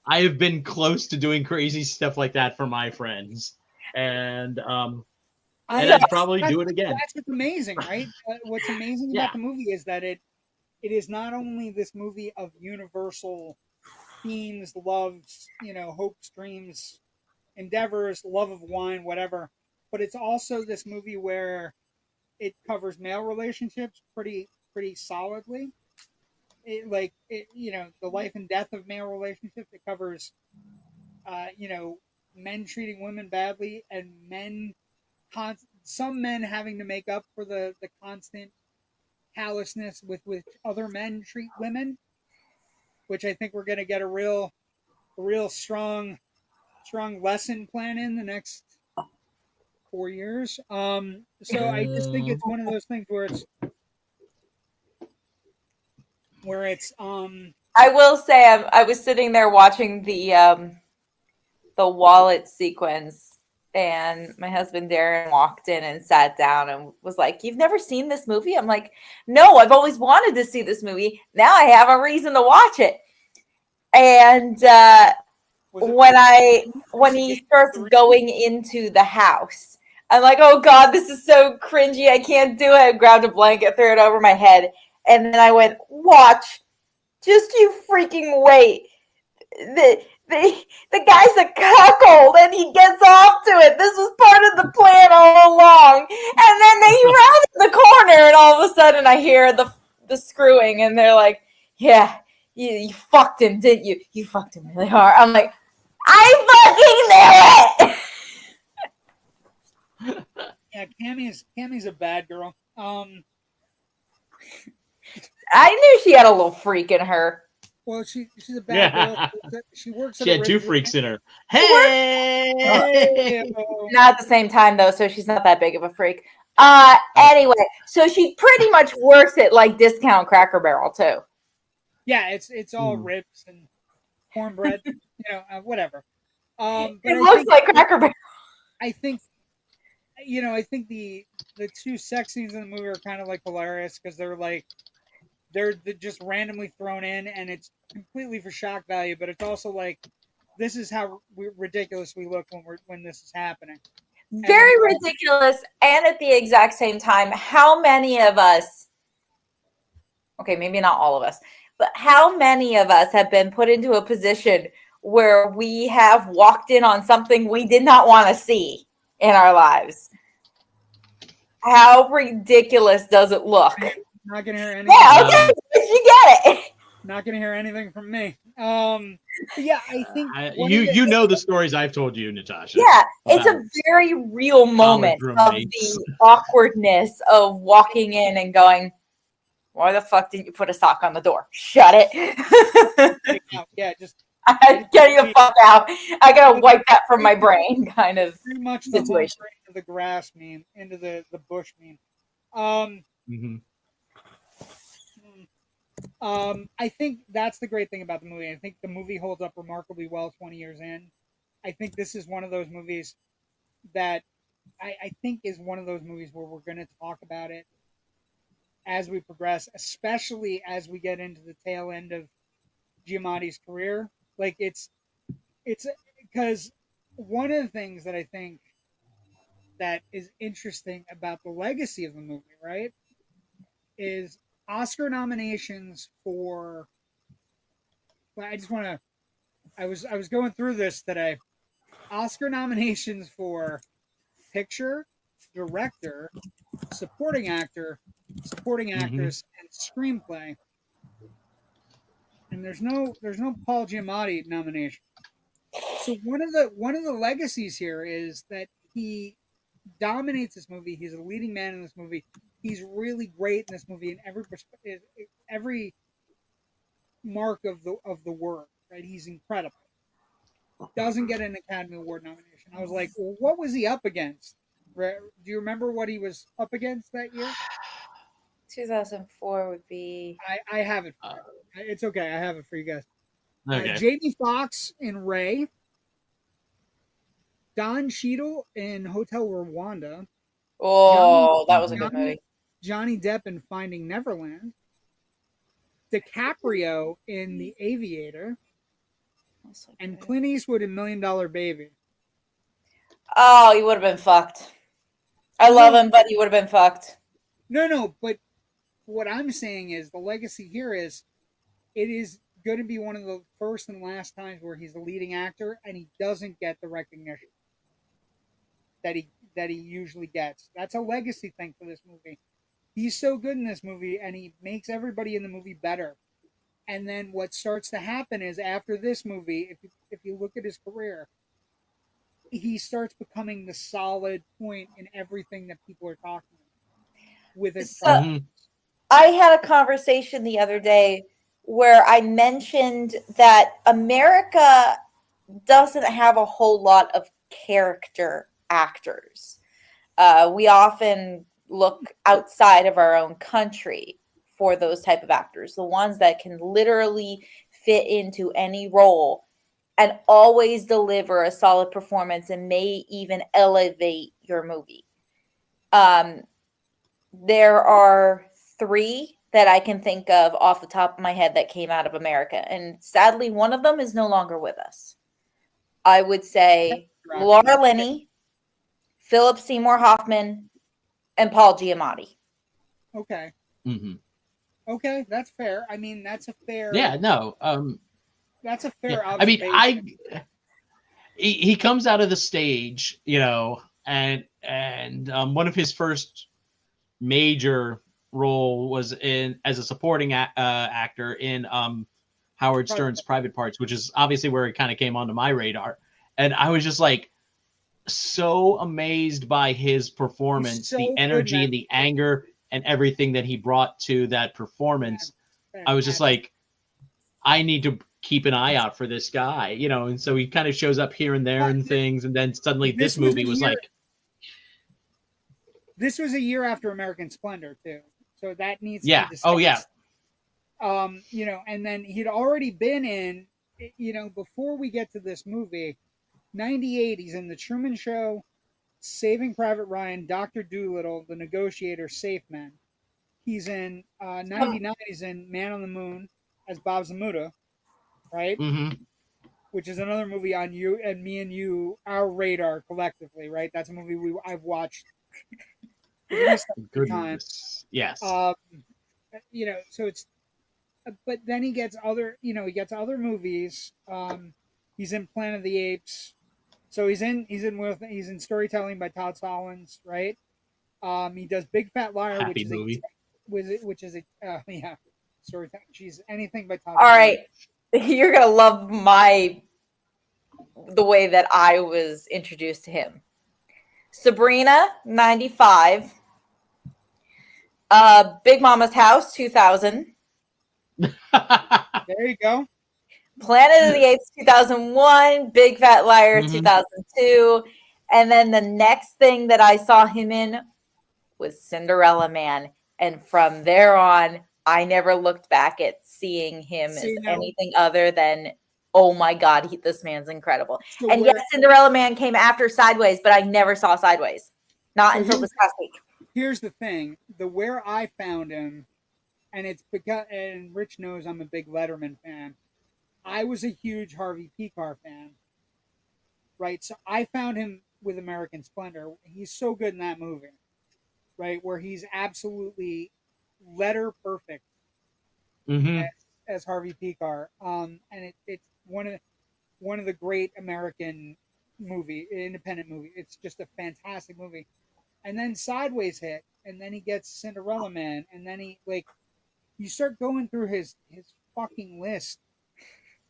I have been close to doing crazy stuff like that for my friends, and I'd probably do it again. That's what's amazing, right? What's amazing about the movie is that it is not only this movie of universal themes, loves, hopes, dreams, endeavors, love of wine, whatever, but it's also this movie where it covers male relationships pretty solidly. The life and death of male relationships. It covers, men treating women badly, and some men having to make up for the constant callousness with which other men treat women, which I think we're going to get a real strong lesson plan in the next 4 years. So I just think it's one of those things where it's I will say, I was sitting there watching the wallet sequence, and my husband Darren walked in and sat down and was like, "You've never seen this movie?" I'm like, "No, I've always wanted to see this movie. Now I have a reason to watch it." And when he starts going into the house, I'm like, "Oh God, this is so cringy. I can't do it." I grabbed a blanket, threw it over my head, and then I went, "Watch. Just you freaking wait. The guy's a cuckold, and he gets off to it. This was part of the plan all along." And then they round the corner, and all of a sudden I hear the screwing, and they're like, "Yeah, you fucked him, didn't you? You fucked him really hard." I'm like, I fucking knew it. Yeah, Cammy's a bad girl. I knew she had a little freak in her. Well, she's a bad girl. She works. She had two freaks in her. Hey! Not at the same time though, so she's not that big of a freak. Anyway, so she pretty much works at like discount Cracker Barrel too. Yeah, it's all ribs and cornbread, whatever. It looks like Cracker Barrel. I think the two sex scenes in the movie are kind of like hilarious, because they're just randomly thrown in, and it's completely for shock value, but it's also like, this is how ridiculous we look when this is happening. Very ridiculous, and at the exact same time, how many of us, okay, maybe not all of us, but how many of us have been put into a position where we have walked in on something we did not want to see in our lives? How ridiculous does it look? Not gonna hear anything. Yeah, okay, you get it. Not gonna hear anything from me. But yeah, I think you know the stories I've told you, Natasha. Yeah, it's a very real moment of the awkwardness of walking in and going, "Why the fuck didn't you put a sock on the door? Shut it." Yeah, just getting the fuck out. I gotta wipe that from my brain, kind of pretty much situation. into the grass meme, into the bush meme. I think that's the great thing about the movie. I think the movie holds up remarkably well 20 years in. I think this is one of those movies that I think is one of those movies where we're going to talk about it as we progress, especially as we get into the tail end of Giamatti's career. Like it's because one of the things that I think that is interesting about the legacy of the movie, right, is Oscar nominations for. I just want to. I was going through this today. Oscar nominations for picture, director, supporting actor, supporting actress, and screenplay. And there's no Paul Giamatti nomination. So one of the legacies here is that he dominates this movie. He's a leading man in this movie. He's really great in this movie in every mark of the word. Right? He's incredible. Doesn't get an Academy Award nomination. I was like, well, what was he up against? Do you remember what he was up against that year? 2004 would be. I have it. It's okay. I have it for you guys. Okay. Jamie Foxx in Ray. Don Cheadle in Hotel Rwanda. Oh, that was a good movie. Johnny Depp in Finding Neverland. DiCaprio in The Aviator. And Clint Eastwood in $1 Million Baby. Oh, he would have been fucked. I love him, but he would have been fucked. No, but what I'm saying is the legacy here is it is going to be one of the first and last times where he's a leading actor and he doesn't get the recognition that he usually gets. That's a legacy thing for this movie. He's so good in this movie and he makes everybody in the movie better. And then what starts to happen is after this movie, if you look at his career, he starts becoming the solid point in everything that people are talking about with his I had a conversation the other day where I mentioned that America doesn't have a whole lot of character actors. We often look outside of our own country for those type of actors, the ones that can literally fit into any role and always deliver a solid performance and may even elevate your movie. There are 3 that I can think of off the top of my head that came out of America. And sadly, one of them is no longer with us. I would say Laura Linney, Philip Seymour Hoffman, and Paul Giamatti. Okay. Okay, that's fair. I mean, that's a fair. Yeah, no. That's a fair observation. I mean, he comes out of the stage, you know, and one of his first major role was as a supporting actor in Howard Stern's Private Parts, which is obviously where it kind of came onto my radar. And I was just like so amazed by his performance, the energy and the anger and everything that he brought to that performance. I was just like, I need to keep an eye out for this guy, you know. And so he kind of shows up here and there and things, and then suddenly this movie was like. This was a year after American Splendor too, so that needs to be discussed. Oh yeah. You know, and then he'd already been in, you know, before we get to this movie, 98. He's in The Truman Show, Saving Private Ryan, Dr. Dolittle, The Negotiator, Safe Men. He's in 99. He's in Man on the Moon as Bob Zamuda, right? Which is another movie on you and me and you, our radar collectively, right? That's a movie I've watched. Times. Yes. You know, so it's, but then he gets other, you know, he gets other movies. He's in Planet of the Apes. So he's in Storytelling by Todd Solondz, right? He does Big Fat Liar, Happy movie. which is a yeah, storytelling. She's anything but Todd. All right, you're gonna love the way that I was introduced to him. Sabrina, 95. Big Mama's House, 2000. There you go. Planet of the Apes, 2001. Big Fat Liar, Mhm. 2002. And then the next thing that I saw him in was Cinderella Man. And from there on, I never looked back at seeing him as anything other than, oh my God, this man's incredible. So and yes, Cinderella Man came after Sideways, but I never saw Sideways. Not until this past week. Here's the thing. Where I found him, and it's because, and Rich knows I'm a big Letterman fan. I was a huge Harvey Pekar fan. Right? So I found him with American Splendor. He's so good in that movie. Right? Where he's absolutely letter perfect as Harvey Pekar. And it's one of the great American independent movie. It's just a fantastic movie. And then Sideways hit, and then he gets Cinderella Man, and then you start going through his fucking list.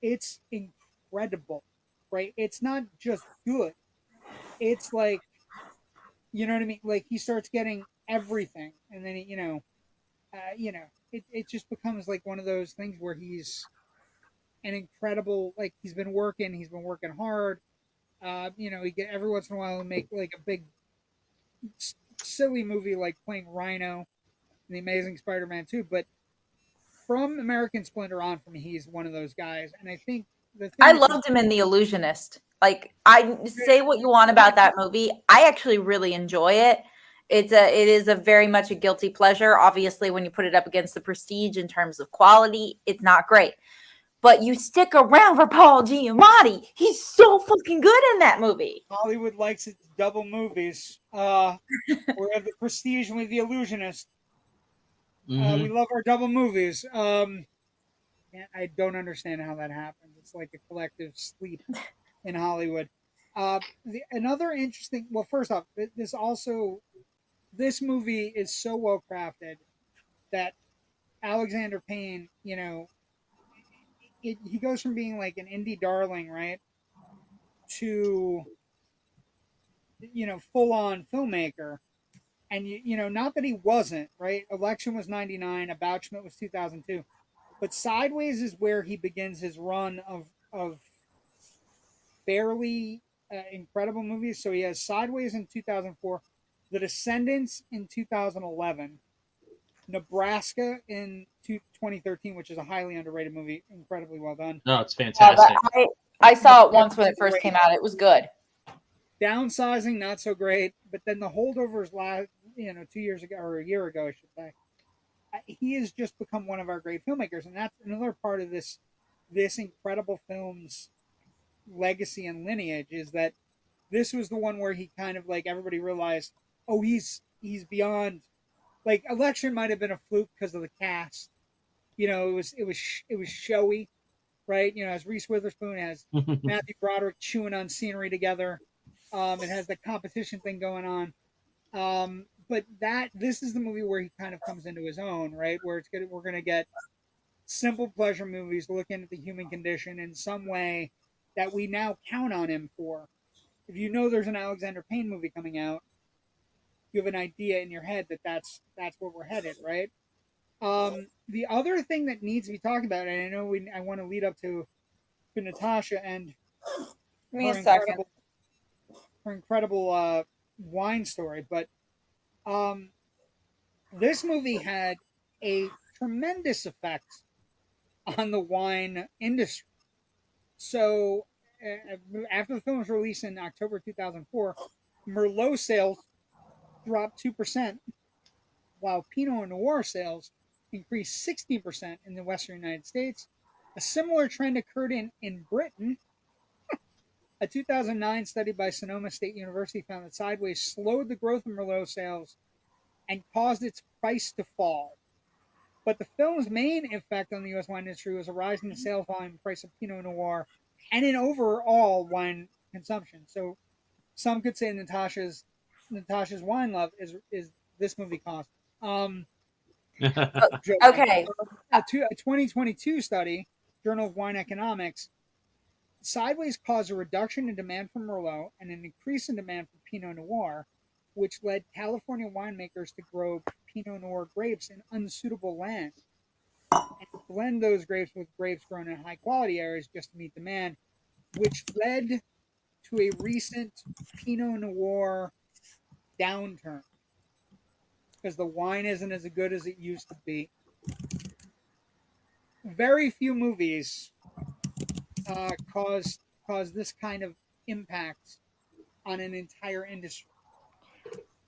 It's incredible, right? It's not just good. It's like, you know what I mean? Like he starts getting everything, and then it just becomes like one of those things where he's an incredible, like he's been working hard. He get every once in a while he'll make like a big silly movie like playing Rhino in The Amazing Spider-Man 2, but from American Splendor on, for me, he's one of those guys. And I think I loved him in The Illusionist. Like, I say what you want about that movie, I actually really enjoy it. It is a very much a guilty pleasure. Obviously, when you put it up against The Prestige in terms of quality, it's not great. But you stick around for Paul Giamatti. He's so fucking good in that movie. Hollywood likes its double movies. We have The Prestige and we have The Illusionist. We love our double movies. I don't understand how that happens. It's like a collective sleep in Hollywood. Another interesting. Well, first off, this movie is so well crafted that Alexander Payne, he goes from being like an indie darling, right, to full on filmmaker. And not that he wasn't, right? Election was 99, About Schmidt was 2002. But Sideways is where he begins his run of fairly incredible movies. So he has Sideways in 2004, The Descendants in 2011, Nebraska in 2013, which is a highly underrated movie, incredibly well done. No, it's fantastic. I saw it once when it first came out. It was good. Downsizing, not so great. But then The Holdovers, 2 years ago, or a year ago, I should say. He has just become one of our great filmmakers, and that's another part of this incredible film's legacy and lineage, is that this was the one where he kind of like everybody realized, oh, he's beyond. Like Election might have been a fluke because of the cast. It was showy, right? It has Reese Witherspoon, it has Matthew Broderick chewing on scenery together. It has the competition thing going on. But this is the movie where he kind of comes into his own, right? Where we're gonna get simple pleasure movies looking at the human condition in some way that we now count on him for. If there's an Alexander Payne movie coming out, you have an idea in your head that's where we're headed, right? The other thing that needs to be talked about, and I know I want to lead up to Natasha and her incredible wine story, but this movie had a tremendous effect on the wine industry. So after the film was released in October 2004, Merlot sales dropped 2%, while Pinot Noir sales increased 60% in the Western United States. A similar trend occurred in Britain. A 2009 study by Sonoma State University found that Sideways slowed the growth of Merlot sales and caused its price to fall. But the film's main effect on the U.S. wine industry was a rise in the sales volume and price of Pinot Noir and in overall wine consumption. So some could say Natasha's Natasha's wine love is this movie cost. Okay. A 2022 study, Journal of Wine Economics, sideways caused a reduction in demand for Merlot and an increase in demand for Pinot Noir, which led California winemakers to grow Pinot Noir grapes in unsuitable land and blend those grapes with grapes grown in high quality areas just to meet demand, which led to a recent Pinot Noir downturn because the wine isn't as good as it used to be. Very few movies cause this kind of impact on an entire industry.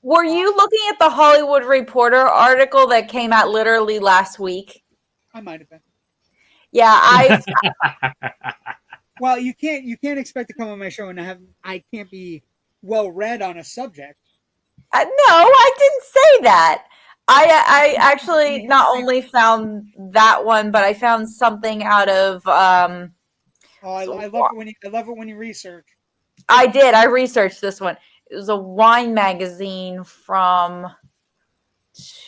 Were you looking at the Hollywood Reporter article that came out literally last week? I might have been. Yeah, Well, you can't expect to come on my show and I can't be well read on a subject. No, I didn't say that. I actually not only found that one, but I found something out of. I love it when you research. I did. I researched this one. It was a wine magazine from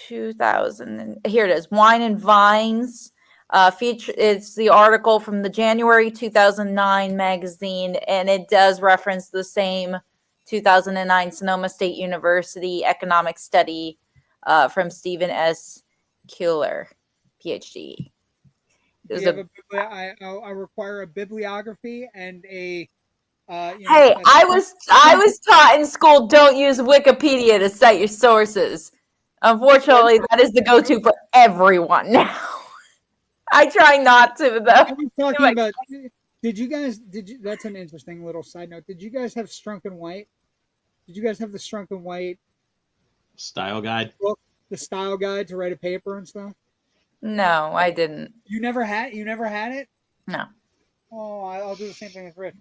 2000. Here it is, Wine and Vines. It's the article from the January 2009 magazine, and it does reference the same 2009 Sonoma State University economic study from Stephen S. Kuehler, PhD. I require a bibliography and a. Hey, I was taught in school, don't use Wikipedia to cite your sources. Unfortunately, that is the go-to for everyone now. I try not to, though. I was talking about. Did you? That's an interesting little side note. Did you guys have Strunk and White? Did you guys have the Strunk and White style guide book, the style guide to write a paper and stuff? No, I didn't. You never had it? No. Oh, I'll do the same thing with Rich.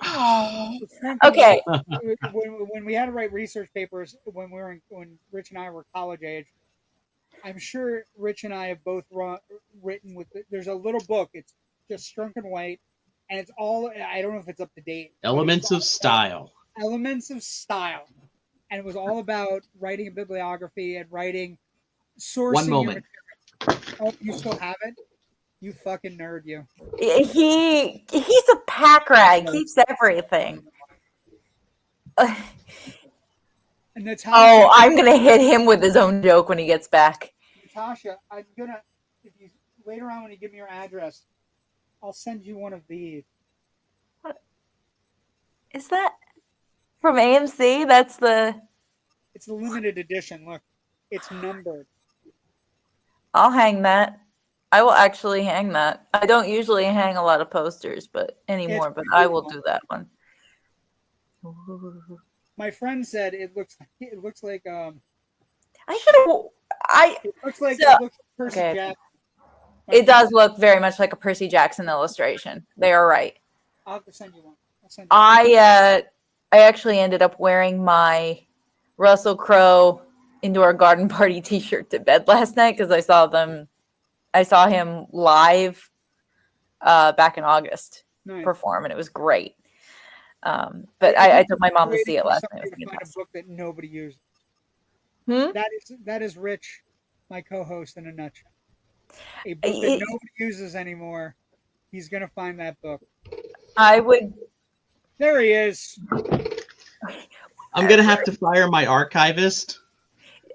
Oh. Okay. When we had to write research papers when Rich and I were college age, I'm sure Rich and I have both written with. There's a little book. It's just Strunk and White, and it's all. I don't know if it's up to date. Elements of Style. Elements of Style, and it was all about writing a bibliography and writing sourcing. One moment. Oh, you still have it? You fucking nerd, you. He's a pack rat. He keeps everything. Natasha, I'm gonna hit him with his own joke when he gets back. Natasha, I'm gonna. If you later on when you give me your address, I'll send you one of these. What is that from AMC? That's the. It's a limited edition. Look, it's numbered. I'll hang that. I will actually hang that. I don't usually hang a lot of posters, but I will do that one. My friend said it looks like I should have. It looks like Percy Jackson. It does look very much like a Percy Jackson illustration. They are right. I'll have to send you one. I actually ended up wearing my Russell Crowe Indoor Garden Party T-shirt to bed last night because I saw him live back in August perform, and it was great. But I took my mom to see it last night. To find a book that nobody uses. Hmm? That is Rich, my co-host, in a nutshell. A book that nobody uses anymore. He's gonna find that book. I would. There he is. I'm gonna have to fire my archivist.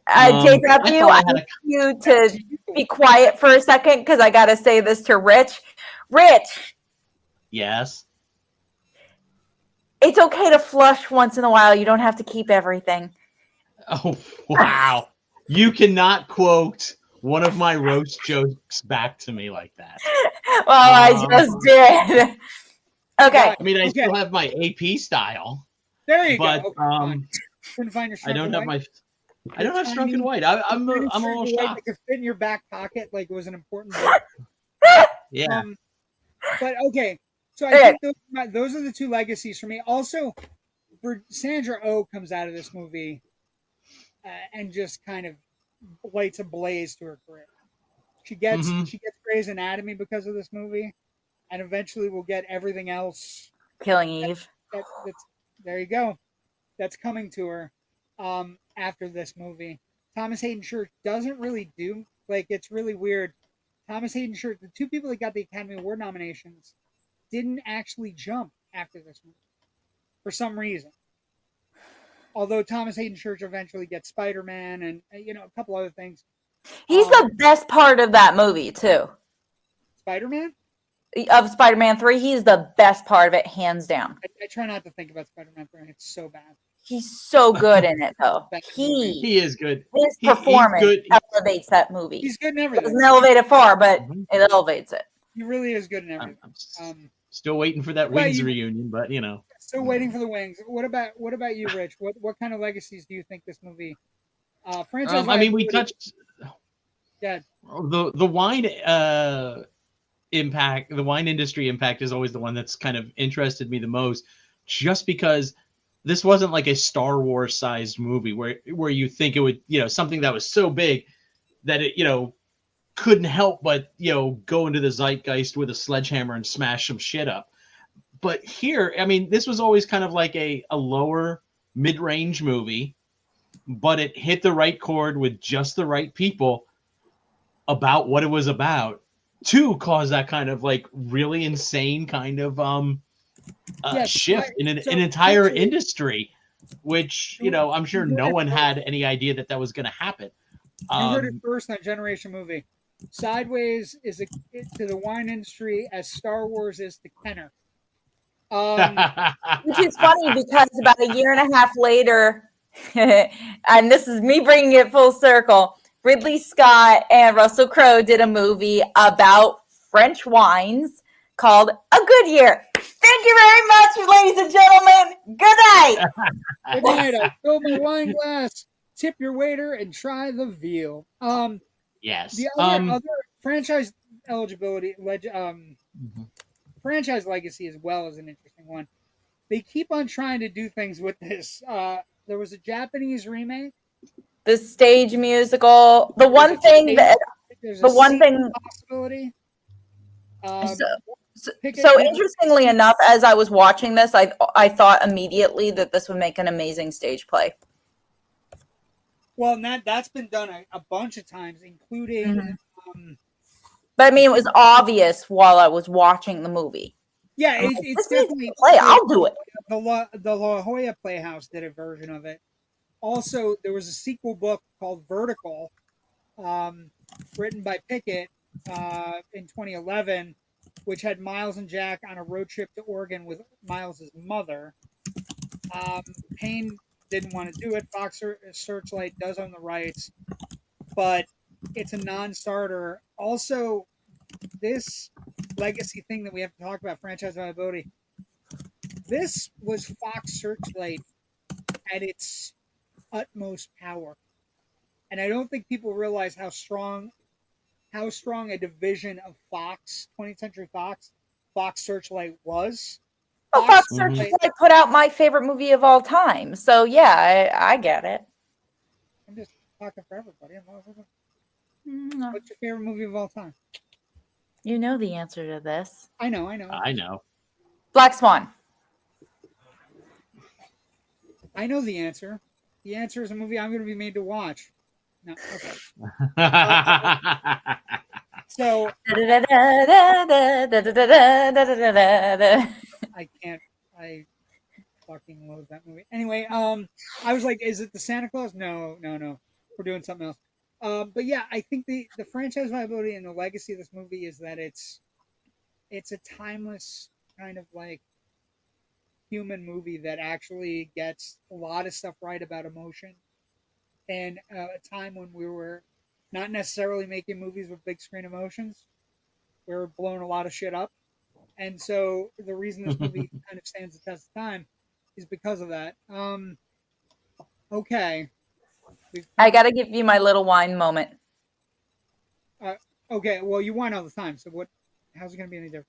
JW, I need you to be quiet for a second because I gotta say this to Rich. Rich. Yes. It's okay to flush once in a while. You don't have to keep everything. Oh, wow. You cannot quote one of my roast jokes back to me like that. Well, I just did. Okay. I mean, I still have my AP style. There you go. Couldn't find your I don't have my. I don't have Strunk and White. I'm a little shocked. It could fit in your back pocket like it was an important book. Yeah. But okay. So I think those are the two legacies for me. Also, Sandra Oh comes out of this movie and just kind of lights a blaze to her career. She gets Grey's Anatomy because of this movie, and eventually we'll get everything else. Killing Eve. There you go. that's coming to her after this movie. Thomas Haden Church doesn't really do, like, it's really weird. Thomas Haden Church, the two people that got the Academy Award nominations, didn't actually jump after this movie for some reason. Although Thomas Haden Church eventually gets Spider-Man and, a couple other things. He's the best part of that movie, too. Spider-Man? Of Spider-Man 3, he's the best part of it, hands down. I try not to think about Spider-Man 3. It's so bad. He's so good in it, though. He is good. His performance elevates that movie. He's good in everything. It doesn't elevate it far, but it elevates it. He really is good in everything. I'm still waiting for that Wings reunion, but Still waiting for the Wings. What about you, Rich? What kind of legacies do you think this movie franchise? I mean, we touched. Yeah. The wine impact, the wine industry impact is always the one that's kind of interested me the most, just because this wasn't like a Star Wars sized movie where you think it would, something that was so big that it, couldn't help but, go into the zeitgeist with a sledgehammer and smash some shit up. But here, I mean, this was always kind of like a lower mid-range movie, but it hit the right chord with just the right people about what it was about to cause that kind of like really insane kind of shift in an entire industry, which, I'm sure no one had any idea that was going to happen. You heard it first on Generation Movie. Sideways is to the wine industry as Star Wars is to Kenner. Which is funny because about a year and a half later, and this is me bringing it full circle, Ridley Scott and Russell Crowe did a movie about French wines called A Good Year. Thank you very much, ladies and gentlemen. Good night. Good night. I fill my wine glass, tip your waiter, and try the veal. Yes. The other franchise eligibility, franchise legacy as well is an interesting one. They keep on trying to do things with this. There was a Japanese remake. The stage musical. The one thing possibility. So interestingly enough, as I was watching this, I thought immediately that this would make an amazing stage play. Well, and that's been done a bunch of times, including. But I mean, it was obvious while I was watching the movie. Yeah, it's definitely play. I'll do it. The La Jolla Playhouse did a version of it. Also, there was a sequel book called Vertical, written by Pickett in 2011, which had Miles and Jack on a road trip to Oregon with Miles's mother. Payne didn't want to do it. Fox Searchlight does own the rights, but it's a non-starter. Also, this legacy thing that we have to talk about, franchise viability, this was Fox Searchlight at its utmost power. And I don't think people realize how strong a division of Fox, 20th Century Fox Searchlight was. Well, Fox Searchlight put out my favorite movie of all time. So, yeah, I get it. I'm just talking for everybody. What's your favorite movie of all time? You know the answer to this. I know. Black Swan. I know the answer. The answer is a movie I'm going to be made to watch. No, okay. So I can't. I fucking loathe that movie. Anyway, I was like, is it the Santa Claus? No. We're doing something else. But yeah, I think the franchise viability and the legacy of this movie is that it's a timeless kind of like human movie that actually gets a lot of stuff right about emotion. And a time when we were not necessarily making movies with big screen emotions, we were blowing a lot of shit up. And so the reason this movie kind of stands the test of time is because of that. Okay. I got to give you my little wine moment. Okay, well, you wine all the time, so how's it going to be any different?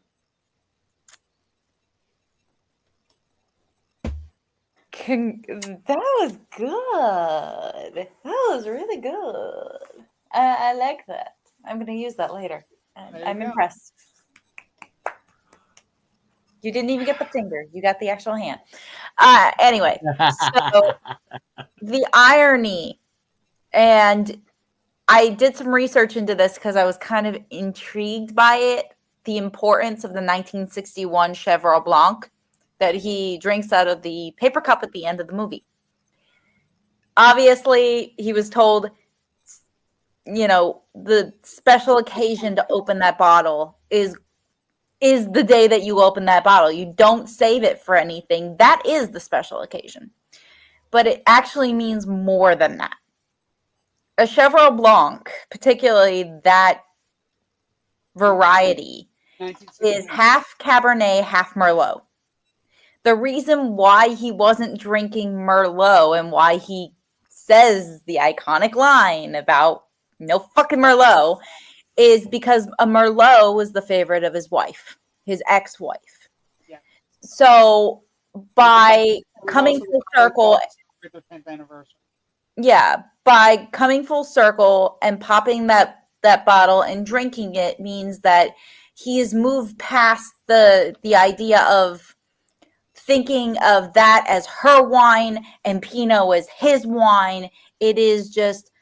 That was good. That was really good. I like that. I'm going to use that later. I'm impressed. You didn't even get the finger. You got the actual hand. Anyway, so the irony, and I did some research into this because I was kind of intrigued by it, the importance of the 1961 Chevron Blanc that he drinks out of the paper cup at the end of the movie. Obviously, he was told, the special occasion to open that bottle is the day that you open that bottle. You don't save it for anything. That is the special occasion. But it actually means more than that. A Chevron Blanc, particularly that variety, is half Cabernet, half Merlot. The reason why he wasn't drinking Merlot and why he says the iconic line about no fucking Merlot is because a Merlot was the favorite of his wife, his ex-wife. Yeah. So by coming full circle, the 10th anniversary. Yeah, by coming full circle and popping that bottle and drinking it means that he has moved past the idea of thinking of that as her wine and Pinot as his wine. It is just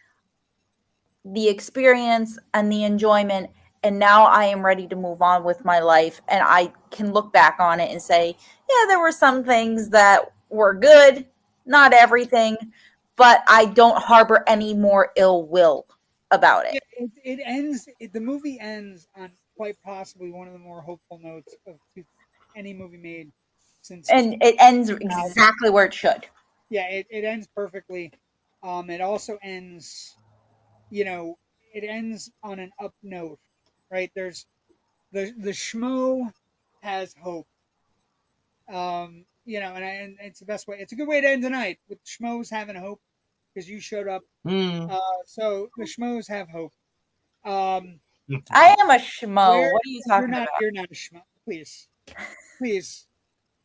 the experience and the enjoyment. And now I am ready to move on with my life. And I can look back on it and say, yeah, there were some things that were good, not everything, but I don't harbor any more ill will about it. It ends. The movie ends on quite possibly one of the more hopeful notes of any movie made since. And it ends exactly where it should. Yeah, it ends perfectly. It also ends, it ends on an up note, right? There's the schmo has hope. And it's the best way. It's a good way to end tonight with schmoes having hope because you showed up. So the schmoes have hope. I am a schmo. What are you talking about? You're not a schmo. Please.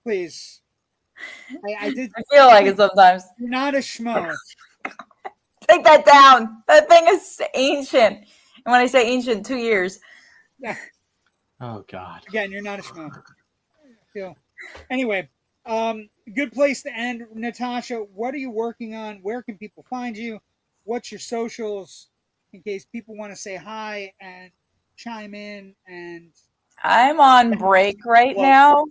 I feel like it sometimes. You're not a schmo. Take that down. That thing is ancient. And when I say ancient, 2 years. Yeah. Oh God. Again, you're not a schmo. Anyway, good place to end. Natasha, what are you working on? Where can people find you? What's your socials in case people want to say hi and chime in? And I'm on break right now.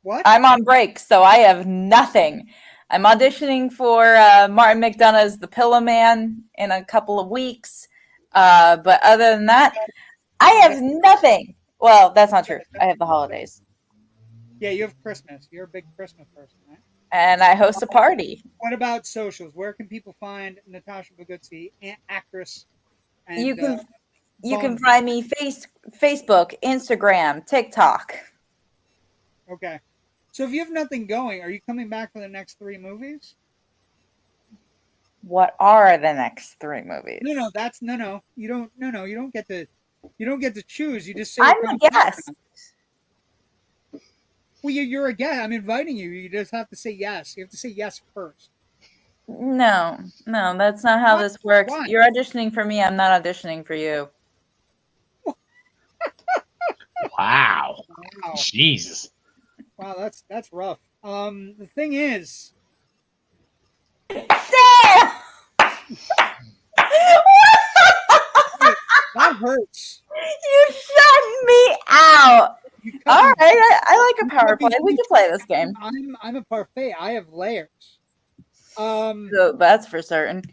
What? I'm on break, so I have nothing. I'm auditioning for Martin McDonagh's The Pillow Man in a couple of weeks. But other than that, I have nothing. Well, that's not true. I have the holidays. Yeah, you have Christmas. You're a big Christmas person, right? And I host a party. What about socials? Where can people find Natasha Bogutski, actress? And, you can find me Facebook, Instagram, TikTok. Okay. So if you have nothing going, are you coming back for the next 3 movies? What are the next 3 movies? No. You don't get to choose. You just say I'm a guest. Well, you're a guest. I'm inviting you. You just have to say yes. You have to say yes first. No, that's not how this works. Why? You're auditioning for me. I'm not auditioning for you. Wow. Jesus. Wow, that's rough. The thing is, damn. That hurts. You shut me out. All right, I like a power play. We can play this game. I'm a parfait. I have layers. So that's for certain.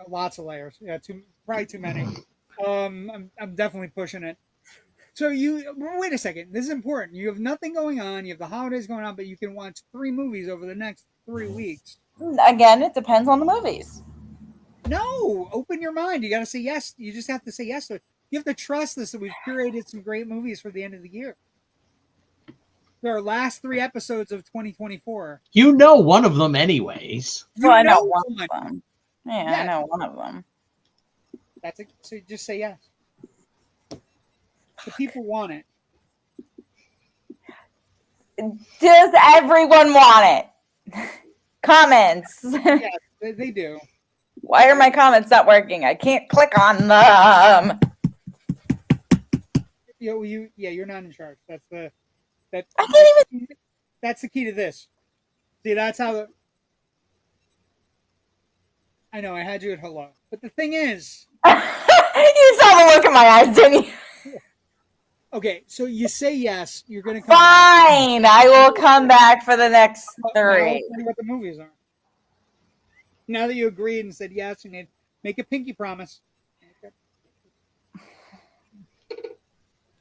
Lots of layers. Yeah, probably too many. I'm definitely pushing it. So wait a second. This is important. You have nothing going on. You have the holidays going on, but you can watch 3 movies over the next 3 weeks. Again, it depends on the movies. No, open your mind. You got to say yes. You just have to say yes to it. You have to trust us that we've curated some great movies for the end of the year. There are last 3 episodes of 2024. You know one of them anyways. Well, I know one of them. Yeah, I know one of them. That's it. So just say yes. The people want it. Does everyone want it? Comments. Yeah, they do. Why are my comments not working? I can't click on them. you're not in charge. That's the I can't even. that's the key to this. See, that's how the. I know I had you at hello, but the thing is, You saw the look in my eyes, didn't you? okay, so you say yes, you're gonna come back. Fine, I will come back for the next Now 3. let's tell you what the movies are. Now that you agreed and said yes, you need make a pinky promise.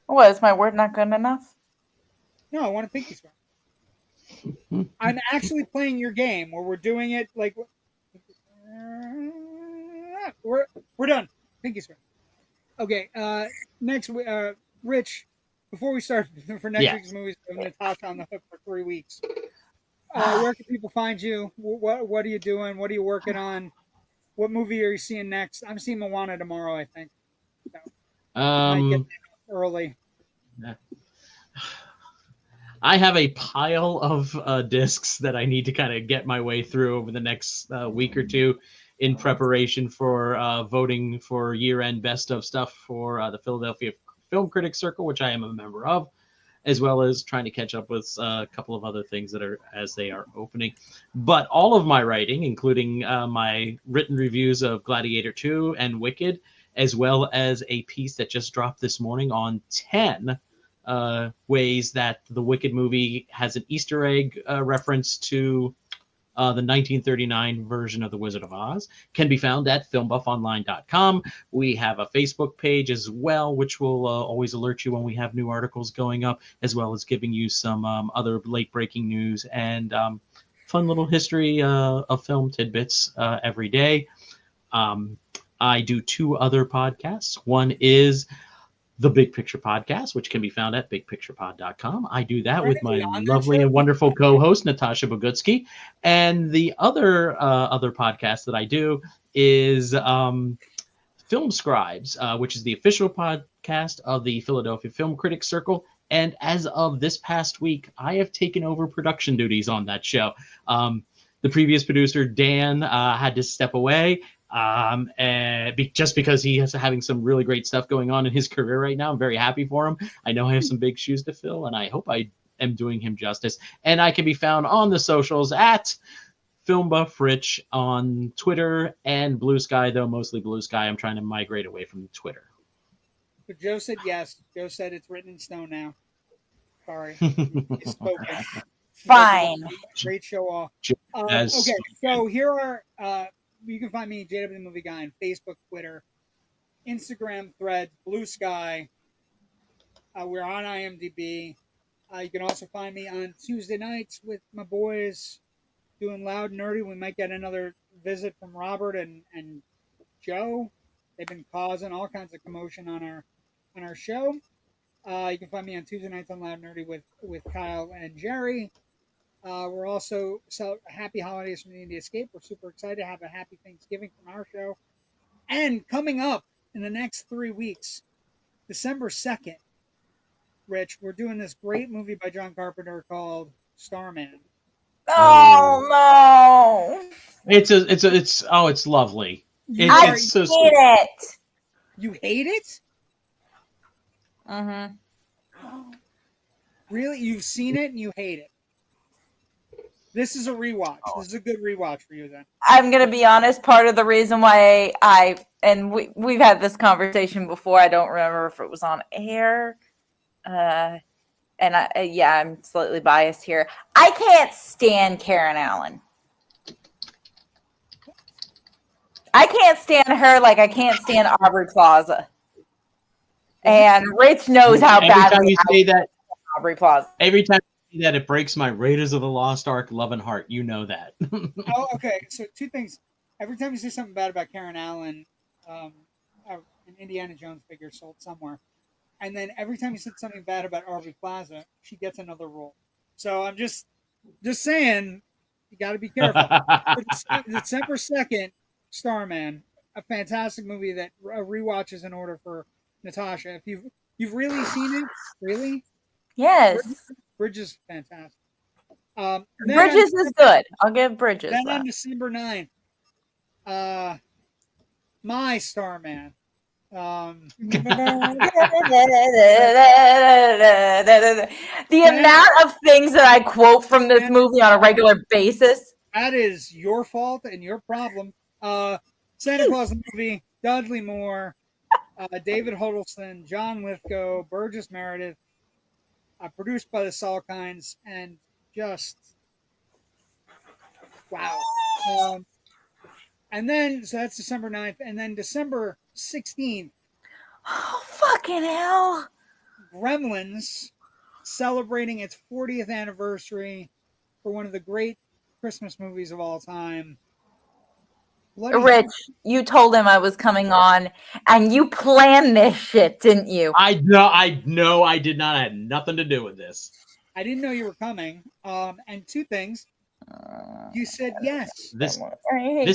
What, is my word not good enough? No, I want a pinky swear. I'm actually playing your game where we're doing it like we're done. Pinky swear. Okay. Next, Rich. Before we start for next week's movies, we have Natasha on the hook for 3 weeks. Where can people find you? What are you doing? What are you working on? What movie are you seeing next? I'm seeing Moana tomorrow, I think. So, might get early. I have a pile of discs that I need to kind of get my way through over the next week or two in preparation for voting for year-end best of stuff for the Philadelphia Film Critics Circle, which I am a member of, as well as trying to catch up with a couple of other things that are as they are opening. But all of my writing, including my written reviews of Gladiator 2 and Wicked, as well as a piece that just dropped this morning on 10 ways that the Wicked movie has an Easter egg reference to the 1939 version of The Wizard of Oz, can be found at FilmBuffOnline.com. We have a Facebook page as well, which will always alert you when we have new articles going up, as well as giving you some other late-breaking news and fun little history of film tidbits every day. I do 2 other podcasts. One is the Big Picture Podcast, which can be found at bigpicturepod.com. I do that with my lovely and wonderful co-host, Natasha Bogutsky. And the other podcast that I do is Film Scribes, which is the official podcast of the Philadelphia Film Critics Circle. And as of this past week, I have taken over production duties on that show. The previous producer, Dan, had to step away. Just because he is having some really great stuff going on in his career right now. I'm very happy for him. I know I have some big shoes to fill, and I hope I am doing him justice. And I can be found on the socials at FilmBuff Rich on Twitter and Blue Sky, though mostly Blue Sky. I'm trying to migrate away from Twitter. But Joe said yes. Joe said it's written in stone now. Sorry. He's spoken. Fine. Great show off. Okay, so here are... you can find me, JW Movie Guy, on Facebook, Twitter, Instagram, Threads, Blue Sky. We're on IMDb. You can also find me on Tuesday nights with my boys doing Loud and Nerdy. We might get another visit from Robert and Joe. They've been causing all kinds of commotion on our show. You can find me on Tuesday nights on Loud and Nerdy with Kyle and Jerry. We're also happy holidays from the Indie Escape. We're super excited to have a happy Thanksgiving from our show. And coming up in the next 3 weeks, December 2nd, Rich, we're doing this great movie by John Carpenter called Starman. Oh no! It's lovely. I it's so hate sweet. it. You hate it? Mm-hmm. Really? You've seen it and you hate it? This is a rewatch. This is a good rewatch for you then. I'm going to be honest. Part of the reason why we've had this conversation before. I don't remember if it was on air. I'm slightly biased here. I can't stand Karen Allen. I can't stand her like I can't stand Aubrey Plaza. And Rich knows how badly you say that Aubrey Plaza. Every time you say that, it breaks my Raiders of the Lost Ark love and heart. You know that. Oh, okay. So 2 things. Every time you say something bad about Karen Allen, an Indiana Jones figure sold somewhere. And then every time you said something bad about Aubrey Plaza, she gets another role. So I'm just saying, you got to be careful. December 2nd, Starman, a fantastic movie that rewatch is in order for Natasha. If you've really seen it, really? Yes. Bridges fantastic. Bridges is good. I'll give Bridges Then that. on December 9th, my Starman, The amount of things that I quote from this movie on a regular basis. That is your fault and your problem. Santa Claus the movie, Dudley Moore, David Huddleston, John Lithgow, Burgess Meredith, produced by the Salkinds, and just wow. And then, so that's December 9th, and then December 16th. Oh, fucking hell. Gremlins, celebrating its 40th anniversary for one of the great Christmas movies of all time. Rich, you told him I was coming on, and you planned this shit, didn't you? I know I did not. I had nothing to do with this. I didn't know you were coming. And two things. You said yes. This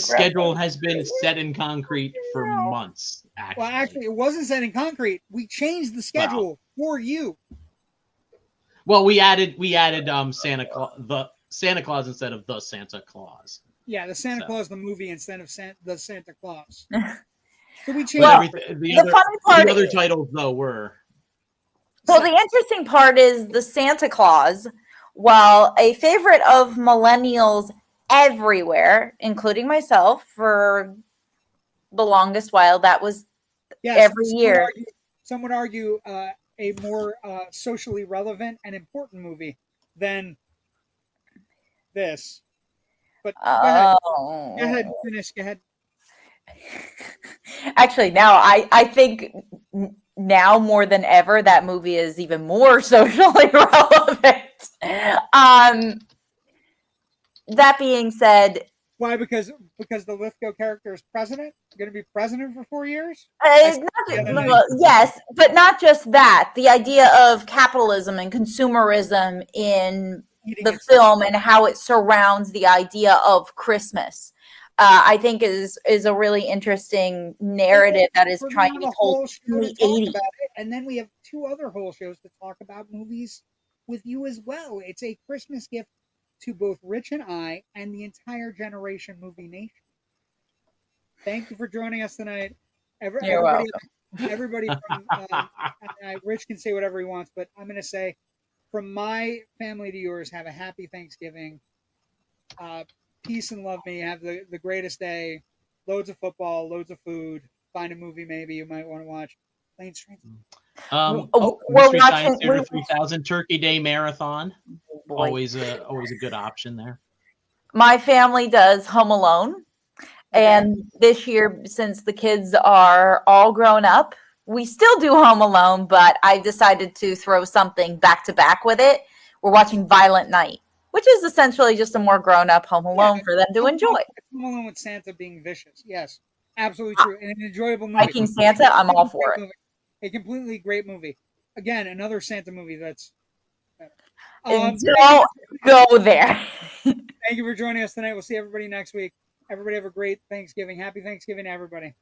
schedule has been set in concrete for months. Actually. Well, actually, it wasn't set in concrete. We changed the schedule for you. Well, we added Santa Claus instead of the Santa Claus. Yeah, the Santa Claus the movie instead of the Santa Claus. So we changed. Well, the other titles though were. So the interesting part is the Santa Claus, while a favorite of millennials everywhere, including myself, for the longest while, that was every year. Some would argue a more socially relevant and important movie than this. But go ahead, finish. Go ahead. Actually, now I think now more than ever that movie is even more socially relevant. That being said, why? Because the Lithgow character is president. Going to be president for 4 years. Yes, but not just that. The idea of capitalism and consumerism in the film and how it surrounds the idea of Christmas, I think is a really interesting narrative that is trying to be told in the 80s. And then we have 2 other whole shows to talk about movies with you as well. It's a Christmas gift to both Rich and I and the entire Generation Movie Nation. Thank you for joining us tonight. Everybody from Rich can say whatever he wants, but I'm going to say, from my family to yours, have a happy Thanksgiving. Peace and love me. Have the greatest day. Loads of football, loads of food. Find a movie maybe you might want to watch. Planes, Trains. Mystery Science Theater 3000 Turkey Day Marathon. Always a good option there. My family does Home Alone. And this year, since the kids are all grown up, we still do Home Alone, but I decided to throw something back to back with it. We're watching Violent Night, which is essentially just a more grown-up Home Alone for them to enjoy. Home Alone with Santa being vicious. Yes, absolutely true. And an enjoyable movie. Viking Santa, I'm all for it. A completely great movie. Again, another Santa movie that's better. Don't go there. Thank you for joining us tonight. We'll see everybody next week. Everybody have a great Thanksgiving. Happy Thanksgiving to everybody.